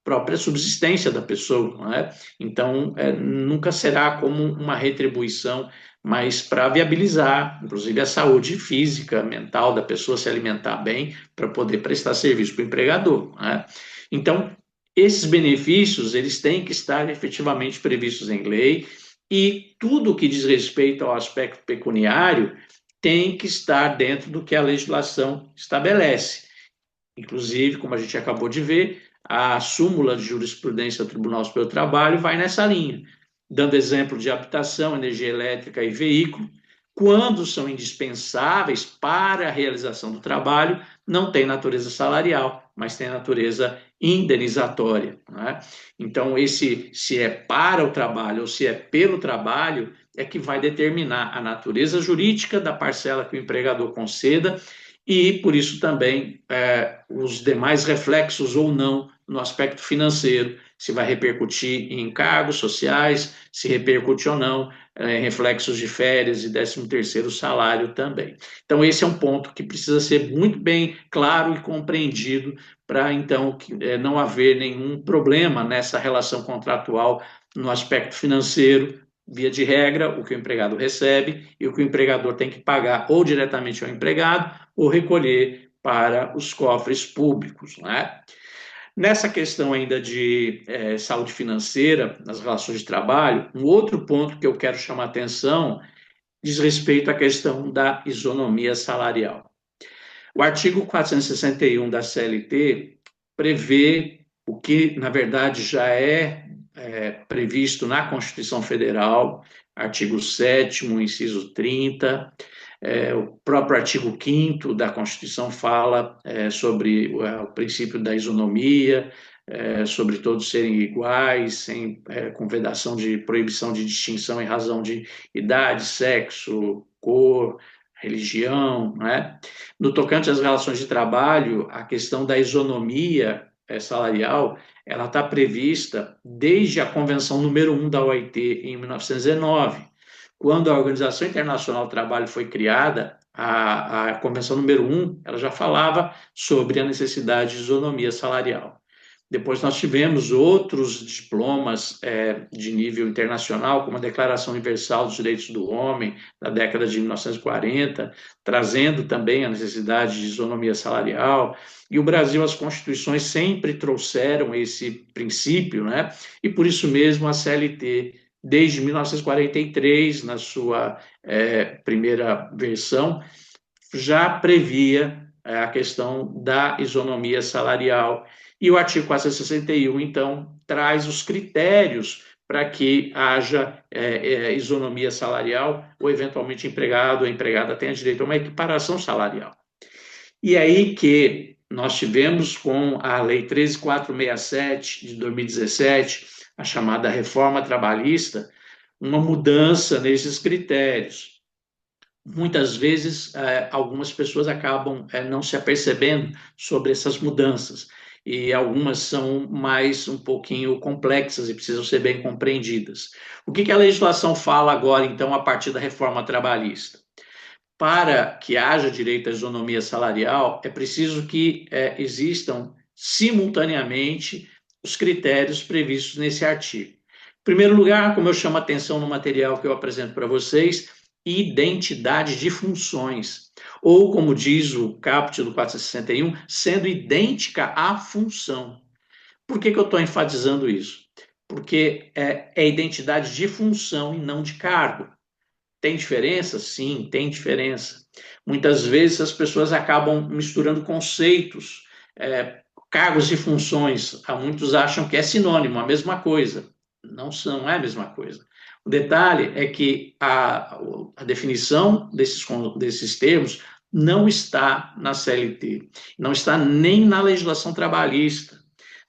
própria subsistência da pessoa, não é? Então, nunca será como uma retribuição, mas para viabilizar, inclusive, a saúde física, mental da pessoa se alimentar bem para poder prestar serviço para o empregador, não é? Então, esses benefícios, eles têm que estar efetivamente previstos em lei e tudo que diz respeito ao aspecto pecuniário tem que estar dentro do que a legislação estabelece. Inclusive, como a gente acabou de ver, a súmula de jurisprudência do Tribunal Superior do Trabalho vai nessa linha, dando exemplo de habitação, energia elétrica e veículo, quando são indispensáveis para a realização do trabalho, não tem natureza salarial, mas tem natureza indenizatória. Né? Então, se é para o trabalho ou se é pelo trabalho, é que vai determinar a natureza jurídica da parcela que o empregador conceda e, por isso, também os demais reflexos ou não no aspecto financeiro, se vai repercutir em encargos sociais, se repercute ou não em reflexos de férias e 13º salário também. Então, esse é um ponto que precisa ser muito bem claro e compreendido para, então, não haver nenhum problema nessa relação contratual no aspecto financeiro, via de regra, o que o empregado recebe e o que o empregador tem que pagar ou diretamente ao empregado ou recolher para os cofres públicos. Né? Nessa questão ainda de saúde financeira, nas relações de trabalho, um outro ponto que eu quero chamar a atenção diz respeito à questão da isonomia salarial. O artigo 461 da CLT prevê o que, na verdade, já é previsto na Constituição Federal, artigo 7º, inciso 30, o próprio artigo 5º da Constituição fala sobre o princípio da isonomia, sobre todos serem iguais, com vedação de proibição de distinção em razão de idade, sexo, cor, religião. Né? No tocante às relações de trabalho, a questão da isonomia salarial, ela está prevista desde a Convenção número 1 da OIT, em 1919. Quando a Organização Internacional do Trabalho foi criada, a Convenção número 1, ela já falava sobre a necessidade de isonomia salarial. Depois nós tivemos outros diplomas de nível internacional, como a Declaração Universal dos Direitos do Homem, da década de 1940, trazendo também a necessidade de isonomia salarial. E o Brasil, as constituições sempre trouxeram esse princípio, né? E por isso mesmo a CLT, desde 1943, na sua primeira versão, já previa a questão da isonomia salarial. E o artigo 461, então, traz os critérios para que haja isonomia salarial ou, eventualmente, empregado ou empregada tenha direito a uma equiparação salarial. E aí que nós tivemos com a Lei 13.467 de 2017, a chamada reforma trabalhista, uma mudança nesses critérios. Muitas vezes, algumas pessoas acabam não se apercebendo sobre essas mudanças, e algumas são mais um pouquinho complexas e precisam ser bem compreendidas. O que a legislação fala agora, então, a partir da reforma trabalhista? Para que haja direito à isonomia salarial, é preciso que existam simultaneamente os critérios previstos nesse artigo. Em primeiro lugar, como eu chamo a atenção no material que eu apresento para vocês, identidade de funções, ou como diz o caput do 461, sendo idêntica à função. Por que eu estou enfatizando isso? Porque é identidade de função e não de cargo. Tem diferença? Sim, tem diferença. Muitas vezes as pessoas acabam misturando conceitos, cargos e funções. Muitos acham que é sinônimo, a mesma coisa. Não é a mesma coisa. O detalhe é que a definição desses termos não está na CLT, não está nem na legislação trabalhista.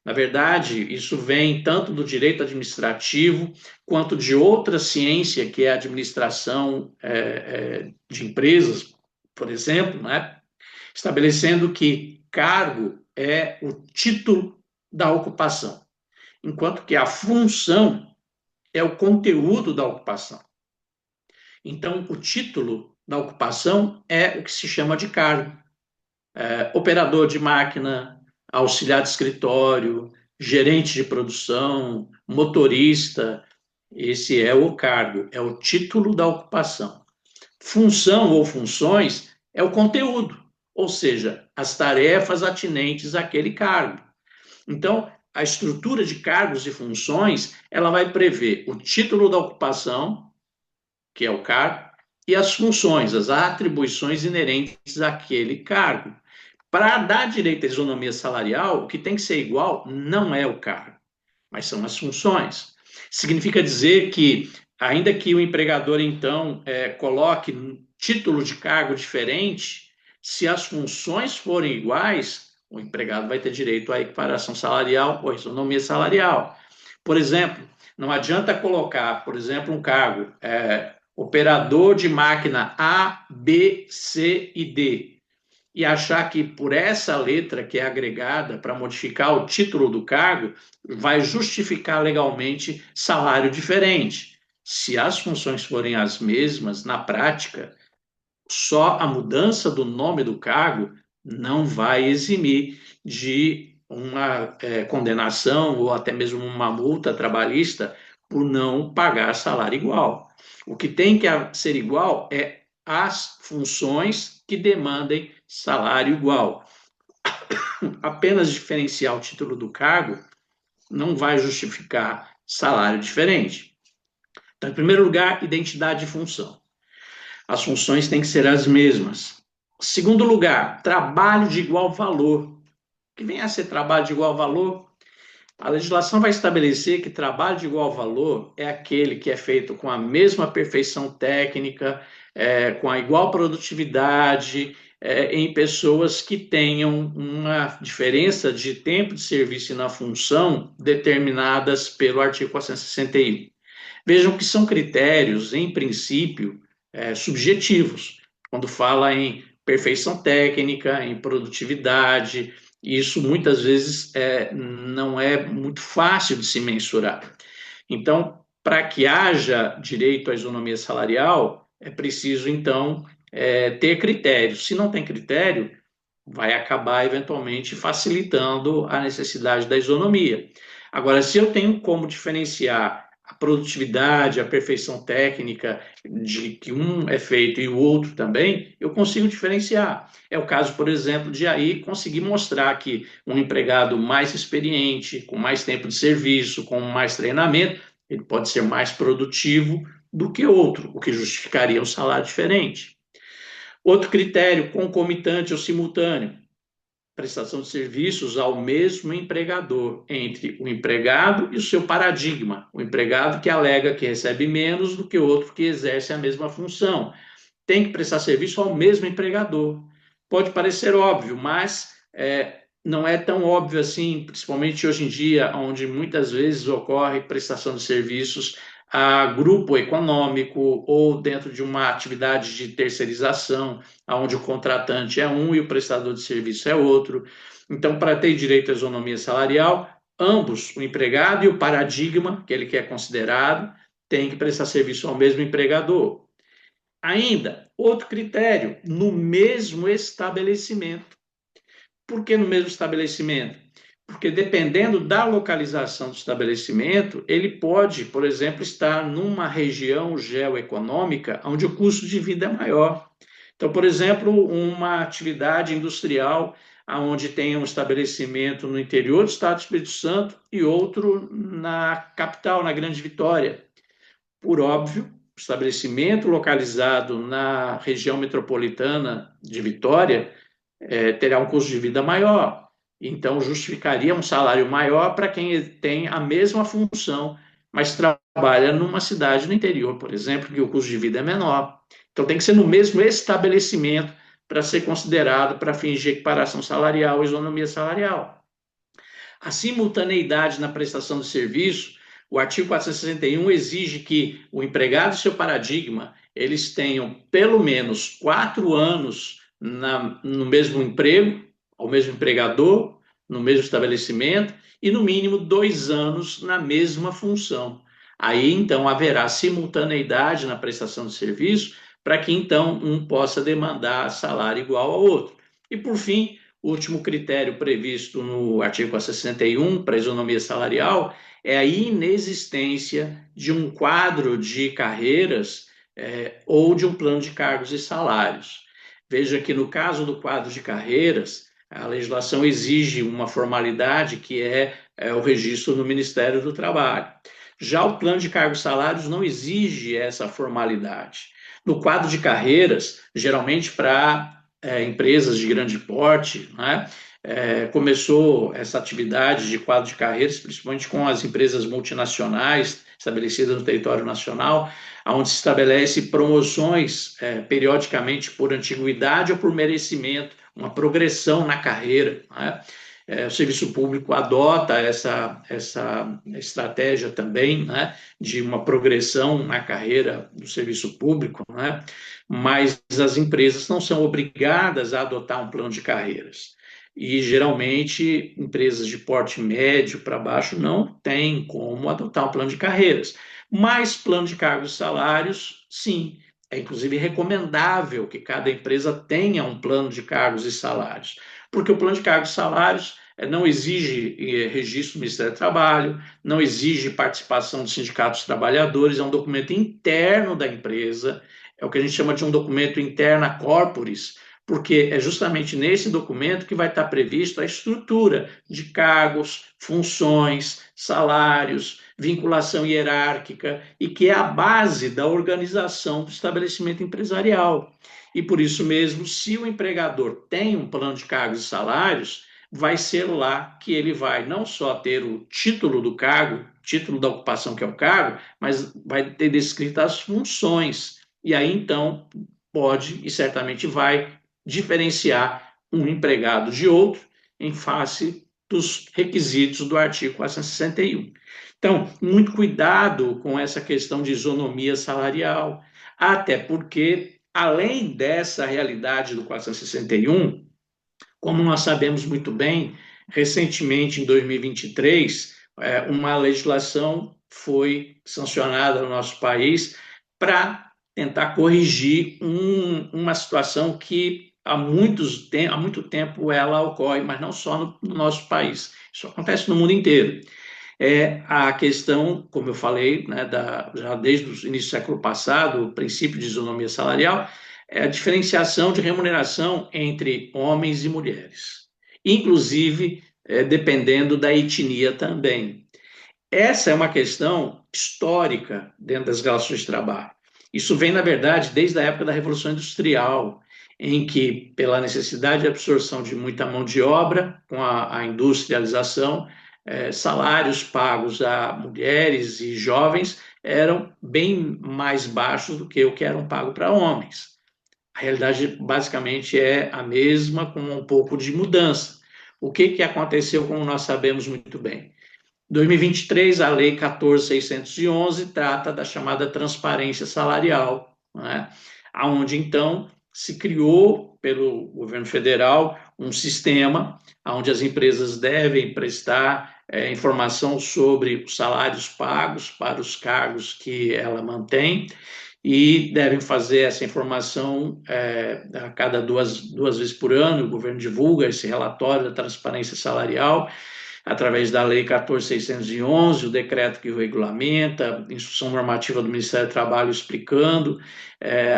Na verdade, isso vem tanto do direito administrativo quanto de outra ciência, que é a administração de empresas, por exemplo, né? Estabelecendo que cargo é o título da ocupação, enquanto que a função é o conteúdo da ocupação. Então, o título da ocupação é o que se chama de cargo. Operador de máquina, auxiliar de escritório, gerente de produção, motorista, esse é o cargo, é o título da ocupação. Função ou funções é o conteúdo, ou seja, as tarefas atinentes àquele cargo. Então, a estrutura de cargos e funções, ela vai prever o título da ocupação, que é o cargo, e as funções, as atribuições inerentes àquele cargo. Para dar direito à isonomia salarial, o que tem que ser igual não é o cargo, mas são as funções. Significa dizer que, ainda que o empregador, então, coloque título de cargo diferente, se as funções forem iguais, o empregado vai ter direito à equiparação salarial ou isonomia salarial. Por exemplo, não adianta colocar, por exemplo, um cargo operador de máquina A, B, C e D, e achar que por essa letra que é agregada para modificar o título do cargo, vai justificar legalmente salário diferente. Se as funções forem as mesmas, na prática, só a mudança do nome do cargo não vai eximir de uma condenação ou até mesmo uma multa trabalhista por não pagar salário igual. O que tem que ser igual é as funções que demandem salário igual. Apenas diferenciar o título do cargo não vai justificar salário diferente. Então, em primeiro lugar, identidade e função. As funções têm que ser as mesmas. Segundo lugar, trabalho de igual valor. O que vem a ser trabalho de igual valor? A legislação vai estabelecer que trabalho de igual valor é aquele que é feito com a mesma perfeição técnica, com a igual produtividade, em pessoas que tenham uma diferença de tempo de serviço e na função determinadas pelo artigo 461. Vejam que são critérios, em princípio, subjetivos, quando fala em perfeição técnica, em produtividade. Isso muitas vezes não é muito fácil de se mensurar. Então, para que haja direito à isonomia salarial, é preciso, então, ter critérios. Se não tem critério, vai acabar eventualmente facilitando a necessidade da isonomia. Agora, se eu tenho como diferenciar a produtividade, a perfeição técnica de que um é feito e o outro também, eu consigo diferenciar. É o caso, por exemplo, de aí conseguir mostrar que um empregado mais experiente, com mais tempo de serviço, com mais treinamento, ele pode ser mais produtivo do que outro, o que justificaria um salário diferente. Outro critério, concomitante ou simultâneo, prestação de serviços ao mesmo empregador, entre o empregado e o seu paradigma. O empregado que alega que recebe menos do que o outro que exerce a mesma função. Tem que prestar serviço ao mesmo empregador. Pode parecer óbvio, mas não é tão óbvio assim, principalmente hoje em dia, onde muitas vezes ocorre prestação de serviços a grupo econômico ou dentro de uma atividade de terceirização, onde o contratante é um e o prestador de serviço é outro. Então, para ter direito à isonomia salarial, ambos, o empregado e o paradigma, que ele quer considerado, têm que prestar serviço ao mesmo empregador. Ainda, outro critério, no mesmo estabelecimento. Por que no mesmo estabelecimento? Porque dependendo da localização do estabelecimento, ele pode, por exemplo, estar numa região geoeconômica onde o custo de vida é maior. Então, por exemplo, uma atividade industrial onde tem um estabelecimento no interior do estado do Espírito Santo e outro na capital, na Grande Vitória. Por óbvio, o estabelecimento localizado na região metropolitana de Vitória terá um custo de vida maior. Então, justificaria um salário maior para quem tem a mesma função, mas trabalha numa cidade no interior, por exemplo, que o custo de vida é menor. Então, tem que ser no mesmo estabelecimento para ser considerado para fins de equiparação salarial e isonomia salarial. A simultaneidade na prestação de serviço, o artigo 461 exige que o empregado e seu paradigma eles tenham pelo menos 4 anos no mesmo emprego, ao mesmo empregador, no mesmo estabelecimento, e no mínimo 2 anos na mesma função. Aí, então, haverá simultaneidade na prestação de serviço para que, então, um possa demandar salário igual ao outro. E, por fim, o último critério previsto no artigo 61 para a isonomia salarial é a inexistência de um quadro de carreiras ou de um plano de cargos e salários. Veja que no caso do quadro de carreiras, a legislação exige uma formalidade que é o registro no Ministério do Trabalho. Já o plano de cargos e salários não exige essa formalidade. No quadro de carreiras, geralmente para empresas de grande porte, né? Começou essa atividade de quadro de carreiras, principalmente com as empresas multinacionais estabelecidas no território nacional, onde se estabelece promoções periodicamente por antiguidade ou por merecimento, uma progressão na carreira, né? O serviço público adota essa estratégia também, né, de uma progressão na carreira do serviço público, né, mas as empresas não são obrigadas a adotar um plano de carreiras. E, geralmente, empresas de porte médio para baixo não têm como adotar um plano de carreiras. Mas plano de cargos e salários, sim. É, inclusive, recomendável que cada empresa tenha um plano de cargos e salários, porque o plano de cargos e salários não exige registro do Ministério do Trabalho, não exige participação dos sindicatos dos trabalhadores, é um documento interno da empresa, é o que a gente chama de um documento interna corporis, porque é justamente nesse documento que vai estar previsto a estrutura de cargos, funções, salários, vinculação hierárquica, e que é a base da organização do estabelecimento empresarial. E por isso mesmo, se o empregador tem um plano de cargos e salários, vai ser lá que ele vai não só ter o título do cargo, título da ocupação que é o cargo, mas vai ter descritas as funções. E aí, então, pode e certamente vai diferenciar um empregado de outro em face dos requisitos do artigo 461. Então, muito cuidado com essa questão de isonomia salarial, até porque, além dessa realidade do 461, como nós sabemos muito bem, recentemente, em 2023, uma legislação foi sancionada no nosso país para tentar corrigir uma situação que há muito tempo ela ocorre, mas não só no nosso país. Isso acontece no mundo inteiro. É a questão, como eu falei, né, já desde o início do século passado, o princípio de isonomia salarial, é a diferenciação de remuneração entre homens e mulheres, inclusive dependendo da etnia também. Essa é uma questão histórica dentro das relações de trabalho. Isso vem, na verdade, desde a época da Revolução Industrial, em que, pela necessidade de absorção de muita mão de obra, com a industrialização, salários pagos a mulheres e jovens eram bem mais baixos do que o que eram pagos para homens. A realidade basicamente é a mesma, com um pouco de mudança. O que aconteceu, como nós sabemos muito bem? Em 2023, a Lei 14.611 trata da chamada transparência salarial, né? Onde, então, se criou pelo governo federal um sistema onde as empresas devem prestar informação sobre os salários pagos para os cargos que ela mantém e devem fazer essa informação a cada duas vezes por ano. O governo divulga esse relatório da transparência salarial através da Lei 14.611, o decreto que o regulamenta, a instrução normativa do Ministério do Trabalho explicando.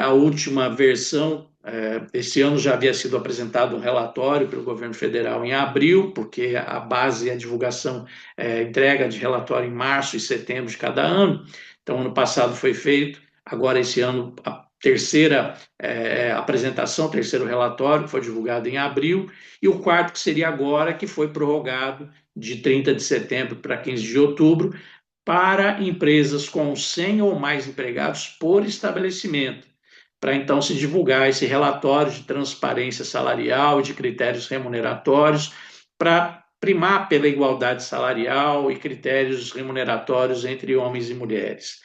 A última versão, esse ano já havia sido apresentado um relatório pelo governo federal em abril, porque a base e a divulgação entrega de relatório em março e setembro de cada ano. Então, ano passado foi feito, agora esse ano a terceira apresentação, terceiro relatório, que foi divulgado em abril, e o quarto, que seria agora, que foi prorrogado de 30 de setembro para 15 de outubro, para empresas com 100 ou mais empregados por estabelecimento, para então se divulgar esse relatório de transparência salarial e de critérios remuneratórios, para primar pela igualdade salarial e critérios remuneratórios entre homens e mulheres.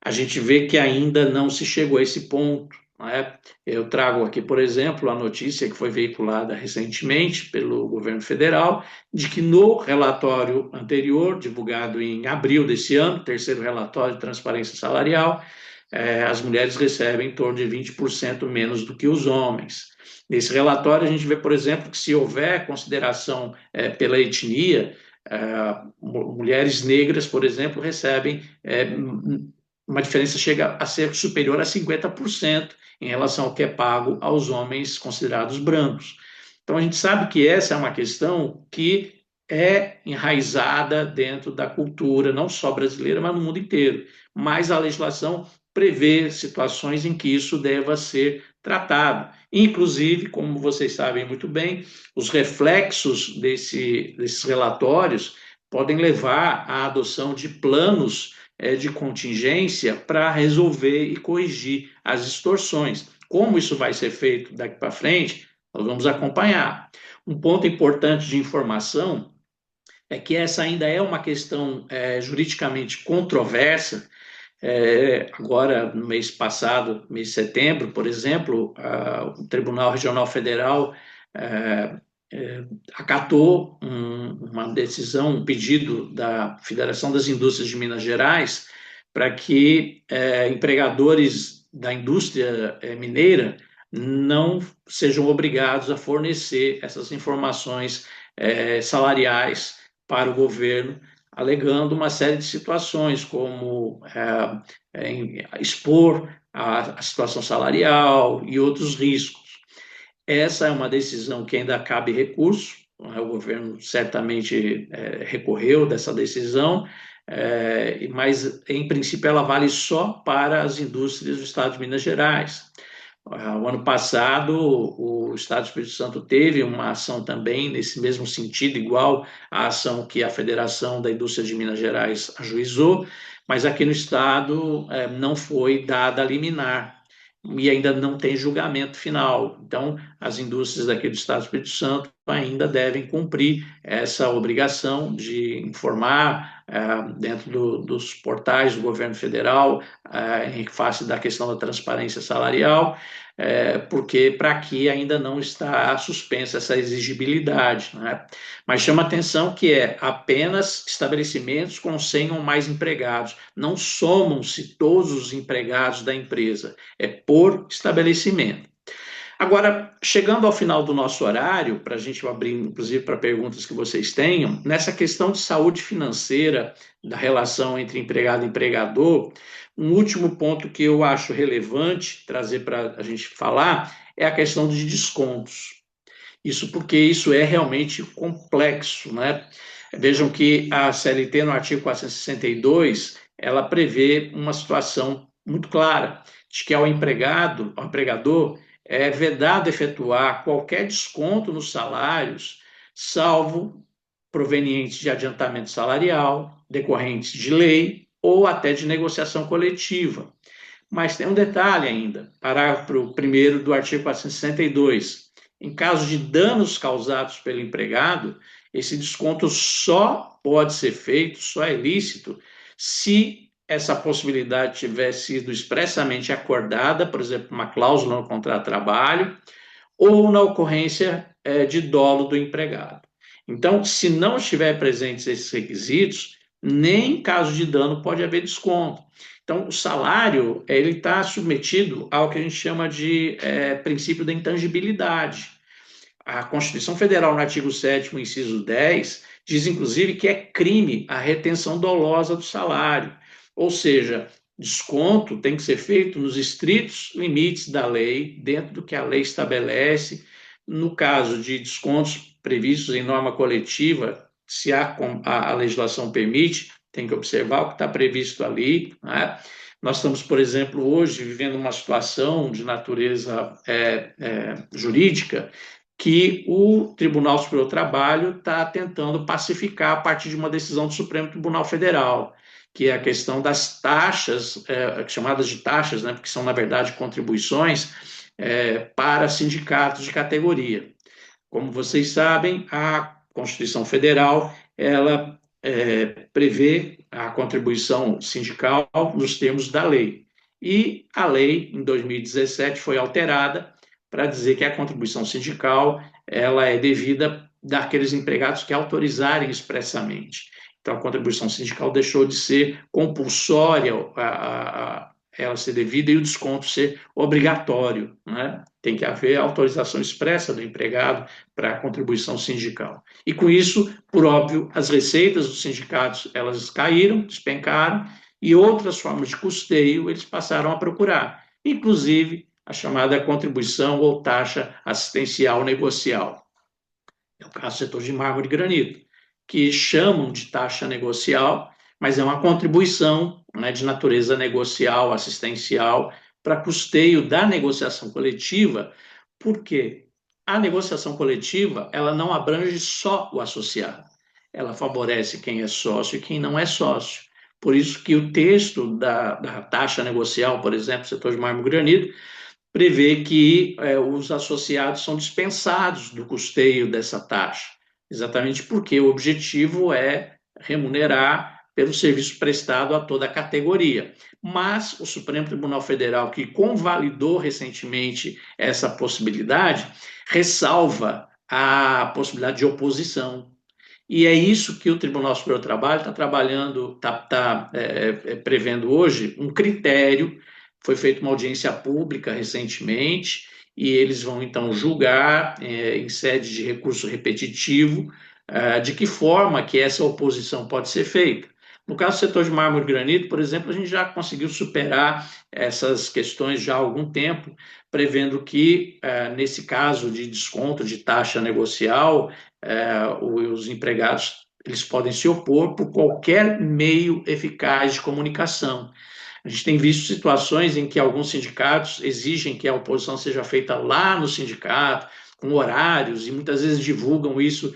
A gente vê que ainda não se chegou a esse ponto. Não é? Eu trago aqui, por exemplo, a notícia que foi veiculada recentemente pelo governo federal, de que no relatório anterior, divulgado em abril desse ano, terceiro relatório de transparência salarial, as mulheres recebem em torno de 20% menos do que os homens. Nesse relatório, a gente vê, por exemplo, que se houver consideração pela etnia, mulheres negras, por exemplo, recebem uma diferença chega a ser superior a 50% em relação ao que é pago aos homens considerados brancos. Então, a gente sabe que essa é uma questão que é enraizada dentro da cultura, não só brasileira, mas no mundo inteiro. Mas a legislação prevê situações em que isso deva ser tratado. Inclusive, como vocês sabem muito bem, os reflexos desses relatórios podem levar à adoção de planos de contingência para resolver e corrigir as distorções. Como isso vai ser feito daqui para frente, nós vamos acompanhar. Um ponto importante de informação é que essa ainda é uma questão juridicamente controversa. Agora, no mês passado, mês de setembro, por exemplo, o Tribunal Regional Federal acatou uma decisão, um pedido da Federação das Indústrias de Minas Gerais para que empregadores da indústria mineira não sejam obrigados a fornecer essas informações salariais para o governo, alegando uma série de situações, como expor a situação salarial e outros riscos. Essa é uma decisão que ainda cabe recurso, o governo certamente recorreu dessa decisão, mas, em princípio, ela vale só para as indústrias do Estado de Minas Gerais. O ano passado, o Estado do Espírito Santo teve uma ação também nesse mesmo sentido, igual à ação que a Federação da Indústria de Minas Gerais ajuizou, mas aqui no Estado não foi dada a liminar e ainda não tem julgamento final. Então, as indústrias daqui do Estado do Espírito Santo ainda devem cumprir essa obrigação de informar dentro dos portais do governo federal em face da questão da transparência salarial, porque para aqui ainda não está suspensa essa exigibilidade, né? Mas chama atenção que apenas estabelecimentos com 100 ou mais empregados, não somam-se todos os empregados da empresa, é por estabelecimento. Agora, chegando ao final do nosso horário, para a gente abrir, inclusive, para perguntas que vocês tenham, nessa questão de saúde financeira, da relação entre empregado e empregador, um último ponto que eu acho relevante trazer para a gente falar é a questão de descontos. Isso porque isso é realmente complexo, né? Vejam que a CLT, no artigo 462, ela prevê uma situação muito clara, de que ao empregador, é vedado efetuar qualquer desconto nos salários, salvo provenientes de adiantamento salarial, decorrentes de lei ou até de negociação coletiva. Mas tem um detalhe ainda, parágrafo 1º do artigo 462. Em caso de danos causados pelo empregado, esse desconto só pode ser feito, só é lícito, se essa possibilidade tiver sido expressamente acordada, por exemplo, uma cláusula no contrato de trabalho, ou na ocorrência de dolo do empregado. Então, se não estiver presentes esses requisitos, nem em caso de dano pode haver desconto. Então, o salário ele está submetido ao que a gente chama de princípio da intangibilidade. A Constituição Federal, no artigo 7º, inciso 10, diz, inclusive, que é crime a retenção dolosa do salário. Ou seja, desconto tem que ser feito nos estritos limites da lei, dentro do que a lei estabelece. No caso de descontos previstos em norma coletiva, se a legislação permite, tem que observar o que está previsto ali, né? Nós estamos, por exemplo, hoje vivendo uma situação de natureza jurídica que o Tribunal Superior do Trabalho está tentando pacificar a partir de uma decisão do Supremo Tribunal Federal, que é a questão das taxas, chamadas de taxas, né, porque são, na verdade, contribuições para sindicatos de categoria. Como vocês sabem, a Constituição Federal, ela prevê a contribuição sindical nos termos da lei. E a lei, em 2017, foi alterada para dizer que a contribuição sindical ela é devida daqueles empregados que autorizarem expressamente. Então, a contribuição sindical deixou de ser compulsória ela ser devida e o desconto ser obrigatório, né? Tem que haver autorização expressa do empregado para a contribuição sindical. E com isso, por óbvio, as receitas dos sindicatos elas caíram, despencaram, e outras formas de custeio eles passaram a procurar, inclusive a chamada contribuição ou taxa assistencial negocial. É o caso do setor de mármore e granito, que chamam de taxa negocial, mas é uma contribuição, né, de natureza negocial, assistencial, para custeio da negociação coletiva, porque a negociação coletiva ela não abrange só o associado, ela favorece quem é sócio e quem não é sócio. Por isso que o texto da taxa negocial, por exemplo, setor de mármore e granito, prevê que os associados são dispensados do custeio dessa taxa, exatamente porque o objetivo é remunerar pelo serviço prestado a toda a categoria. Mas o Supremo Tribunal Federal, que convalidou recentemente essa possibilidade, ressalva a possibilidade de oposição. E é isso que o Tribunal Superior do Trabalho está trabalhando, está prevendo hoje um critério. Foi feita uma audiência pública recentemente e eles vão então julgar em sede de recurso repetitivo de que forma que essa oposição pode ser feita. No caso do setor de mármore e granito, por exemplo, a gente já conseguiu superar essas questões já há algum tempo, prevendo que, nesse caso de desconto de taxa negocial, os empregados eles podem se opor por qualquer meio eficaz de comunicação. A gente tem visto situações em que alguns sindicatos exigem que a oposição seja feita lá no sindicato, com horários, e muitas vezes divulgam isso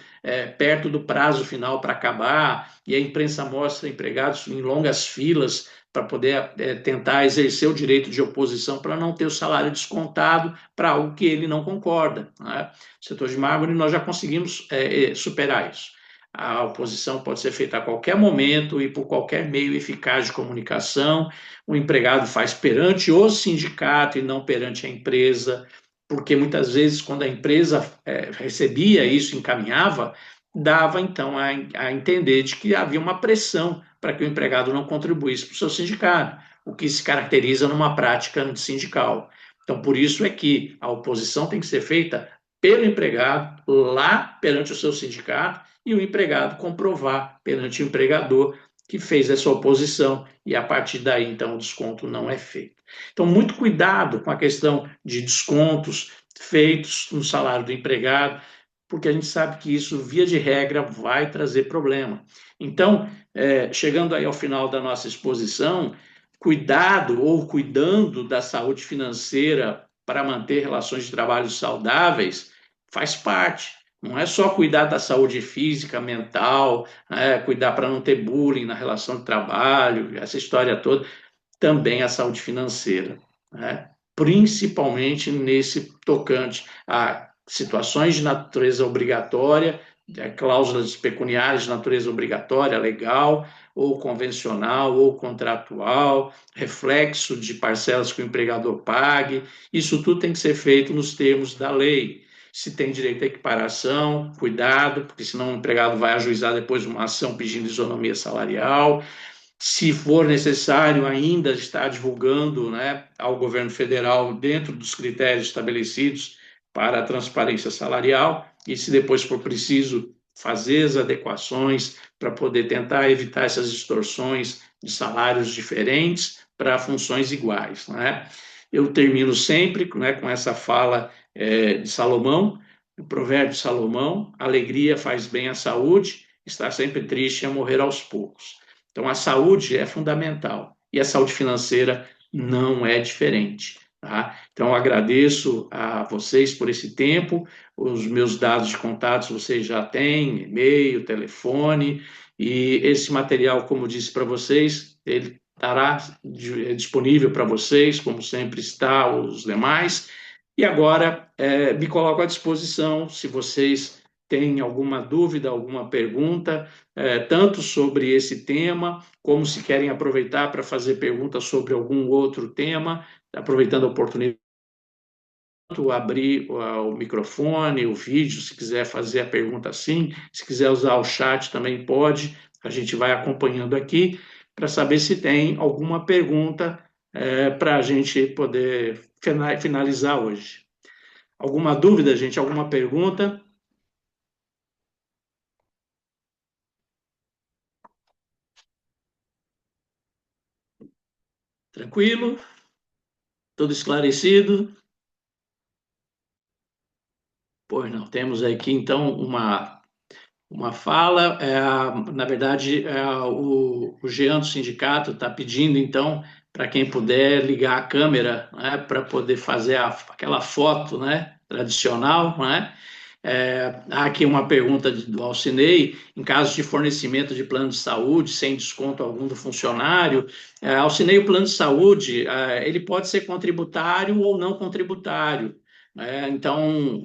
perto do prazo final para acabar, e a imprensa mostra empregados em longas filas para poder tentar exercer o direito de oposição para não ter o salário descontado para algo que ele não concorda, né? No setor de mármore, nós já conseguimos superar isso. A oposição pode ser feita a qualquer momento e por qualquer meio eficaz de comunicação. O empregado faz perante o sindicato e não perante a empresa, porque muitas vezes, quando a empresa recebia isso, encaminhava, dava então a entender de que havia uma pressão para que o empregado não contribuísse para o seu sindicato, o que se caracteriza numa prática antissindical. Então, por isso é que a oposição tem que ser feita pelo empregado, lá perante o seu sindicato, e o empregado comprovar perante o empregador que fez essa oposição, e a partir daí, então, o desconto não é feito. Então, muito cuidado com a questão de descontos feitos no salário do empregado, porque a gente sabe que isso, via de regra, vai trazer problema. Então, chegando aí ao final da nossa exposição, cuidado ou cuidando da saúde financeira para manter relações de trabalho saudáveis faz parte. Não é só cuidar da saúde física, mental, cuidar para não ter bullying na relação de trabalho, essa história toda, também a saúde financeira, né? Principalmente nesse tocante a situações de natureza obrigatória, cláusulas pecuniárias de natureza obrigatória, legal, ou convencional, ou contratual, reflexo de parcelas que o empregador pague, isso tudo tem que ser feito nos termos da lei. Se tem direito à equiparação, cuidado, porque senão o empregado vai ajuizar depois uma ação pedindo isonomia salarial. Se for necessário ainda estar divulgando, né, ao governo federal dentro dos critérios estabelecidos para a transparência salarial, e se depois for preciso fazer as adequações para poder tentar evitar essas distorções de salários diferentes para funções iguais, né? Eu termino sempre, né, com essa fala de Salomão, o provérbio de Salomão: alegria faz bem à saúde, estar sempre triste é morrer aos poucos. Então, a saúde é fundamental e a saúde financeira não é diferente, tá? Então, eu agradeço a vocês por esse tempo. Os meus dados de contatos vocês já têm, e-mail, telefone, e esse material, como eu disse para vocês, ele estará disponível para vocês, como sempre está os demais. E agora me coloco à disposição, se vocês tem alguma dúvida, alguma pergunta, tanto sobre esse tema, como se querem aproveitar para fazer perguntas sobre algum outro tema, aproveitando a oportunidade, abrir o microfone, o vídeo, se quiser fazer a pergunta assim, se quiser usar o chat também pode, a gente vai acompanhando aqui para saber se tem alguma pergunta para a gente poder finalizar hoje. Alguma dúvida, gente? Alguma pergunta? Tranquilo? Tudo esclarecido? Pois não, temos aqui então uma fala. Na verdade, o Jean do sindicato está pedindo então para quem puder ligar a câmera, né, para poder fazer aquela foto, né, tradicional, né? Há aqui uma pergunta do Alcinei: em caso de fornecimento de plano de saúde sem desconto algum do funcionário, Alcinei, o plano de saúde, ele pode ser contributário ou não contributário, né? Então,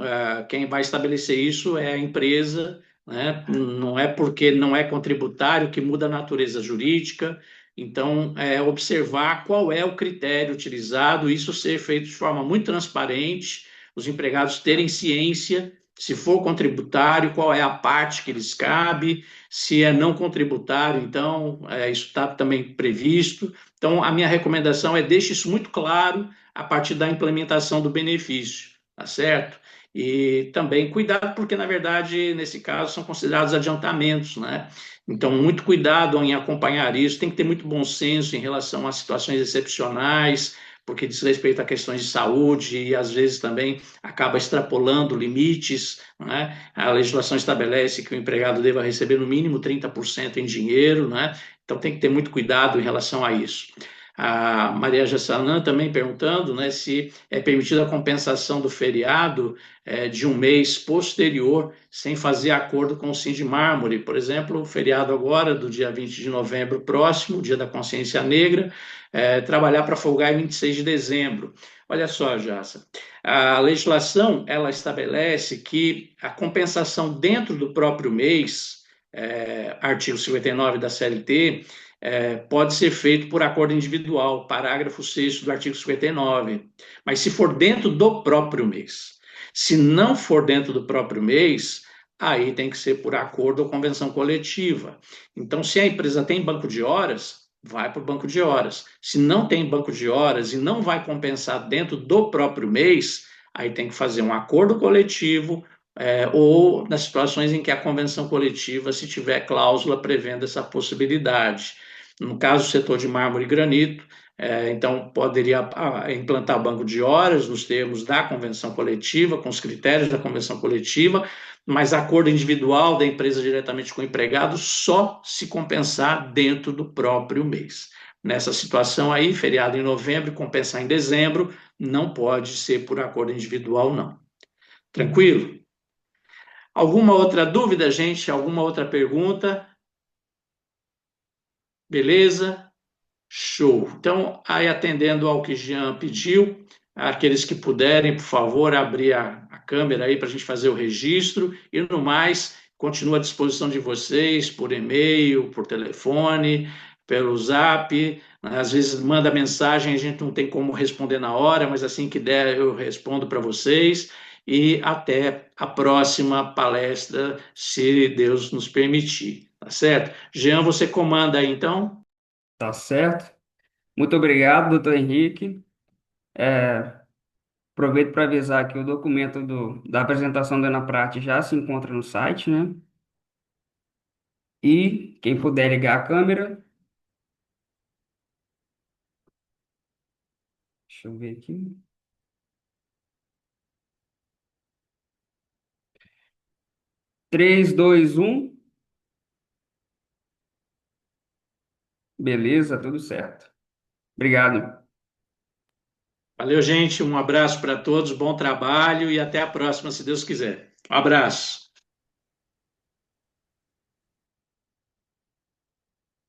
quem vai estabelecer isso é a empresa, né? Não é porque não é contributário que muda a natureza jurídica. Então, observar qual é o critério utilizado, isso ser feito de forma muito transparente, os empregados terem ciência, se for contributário, qual é a parte que lhes cabe, se é não contributário, então, isso está também previsto. Então, a minha recomendação é deixe isso muito claro a partir da implementação do benefício, tá certo? E também cuidado, porque, na verdade, nesse caso, são considerados adiantamentos, né? Então, muito cuidado em acompanhar isso, tem que ter muito bom senso em relação a situações excepcionais, porque diz respeito a questões de saúde e, às vezes, também acaba extrapolando limites, né? A legislação estabelece que o empregado deva receber, no mínimo, 30% em dinheiro, né? Então, tem que ter muito cuidado em relação a isso. A Maria Gessanã também perguntando, né, se é permitida a compensação do feriado de um mês posterior, sem fazer acordo com o Sindimármore. Por exemplo, o feriado agora, do dia 20 de novembro próximo, Dia da Consciência Negra, trabalhar para folgar em 26 de dezembro. Olha só, Jassa, a legislação, ela estabelece que a compensação dentro do próprio mês, artigo 59 da CLT, pode ser feito por acordo individual, parágrafo 6º do artigo 59, mas se for dentro do próprio mês. Se não for dentro do próprio mês, aí tem que ser por acordo ou convenção coletiva. Então, se a empresa tem banco de horas, vai para o banco de horas. Se não tem banco de horas e não vai compensar dentro do próprio mês, aí tem que fazer um acordo coletivo, ou nas situações em que a convenção coletiva, se tiver cláusula prevendo essa possibilidade. No caso do setor de mármore e granito, então poderia implantar banco de horas nos termos da convenção coletiva, com os critérios da convenção coletiva, mas acordo individual da empresa diretamente com o empregado só se compensar dentro do próprio mês. Nessa situação aí, feriado em novembro e compensar em dezembro, não pode ser por acordo individual, não. Tranquilo? Alguma outra dúvida, gente? Alguma outra pergunta? Beleza? Show. Então, aí atendendo ao que Jean pediu, aqueles que puderem, por favor, abrir a câmera aí para a gente fazer o registro. E no mais, continuo à disposição de vocês por e-mail, por telefone, pelo Zap. Às vezes manda mensagem, a gente não tem como responder na hora, mas assim que der eu respondo para vocês. E até a próxima palestra, se Deus nos permitir. Tá certo? Jean, você comanda aí então? Tá certo? Muito obrigado, doutor Henrique. É, aproveito para avisar que o documento da apresentação da Anaprate já se encontra no site, né? E quem puder ligar a câmera, deixa eu ver aqui. 3, 2, 1. Beleza, tudo certo. Obrigado. Valeu, gente. Um abraço para todos, bom trabalho e até a próxima, se Deus quiser. Um abraço.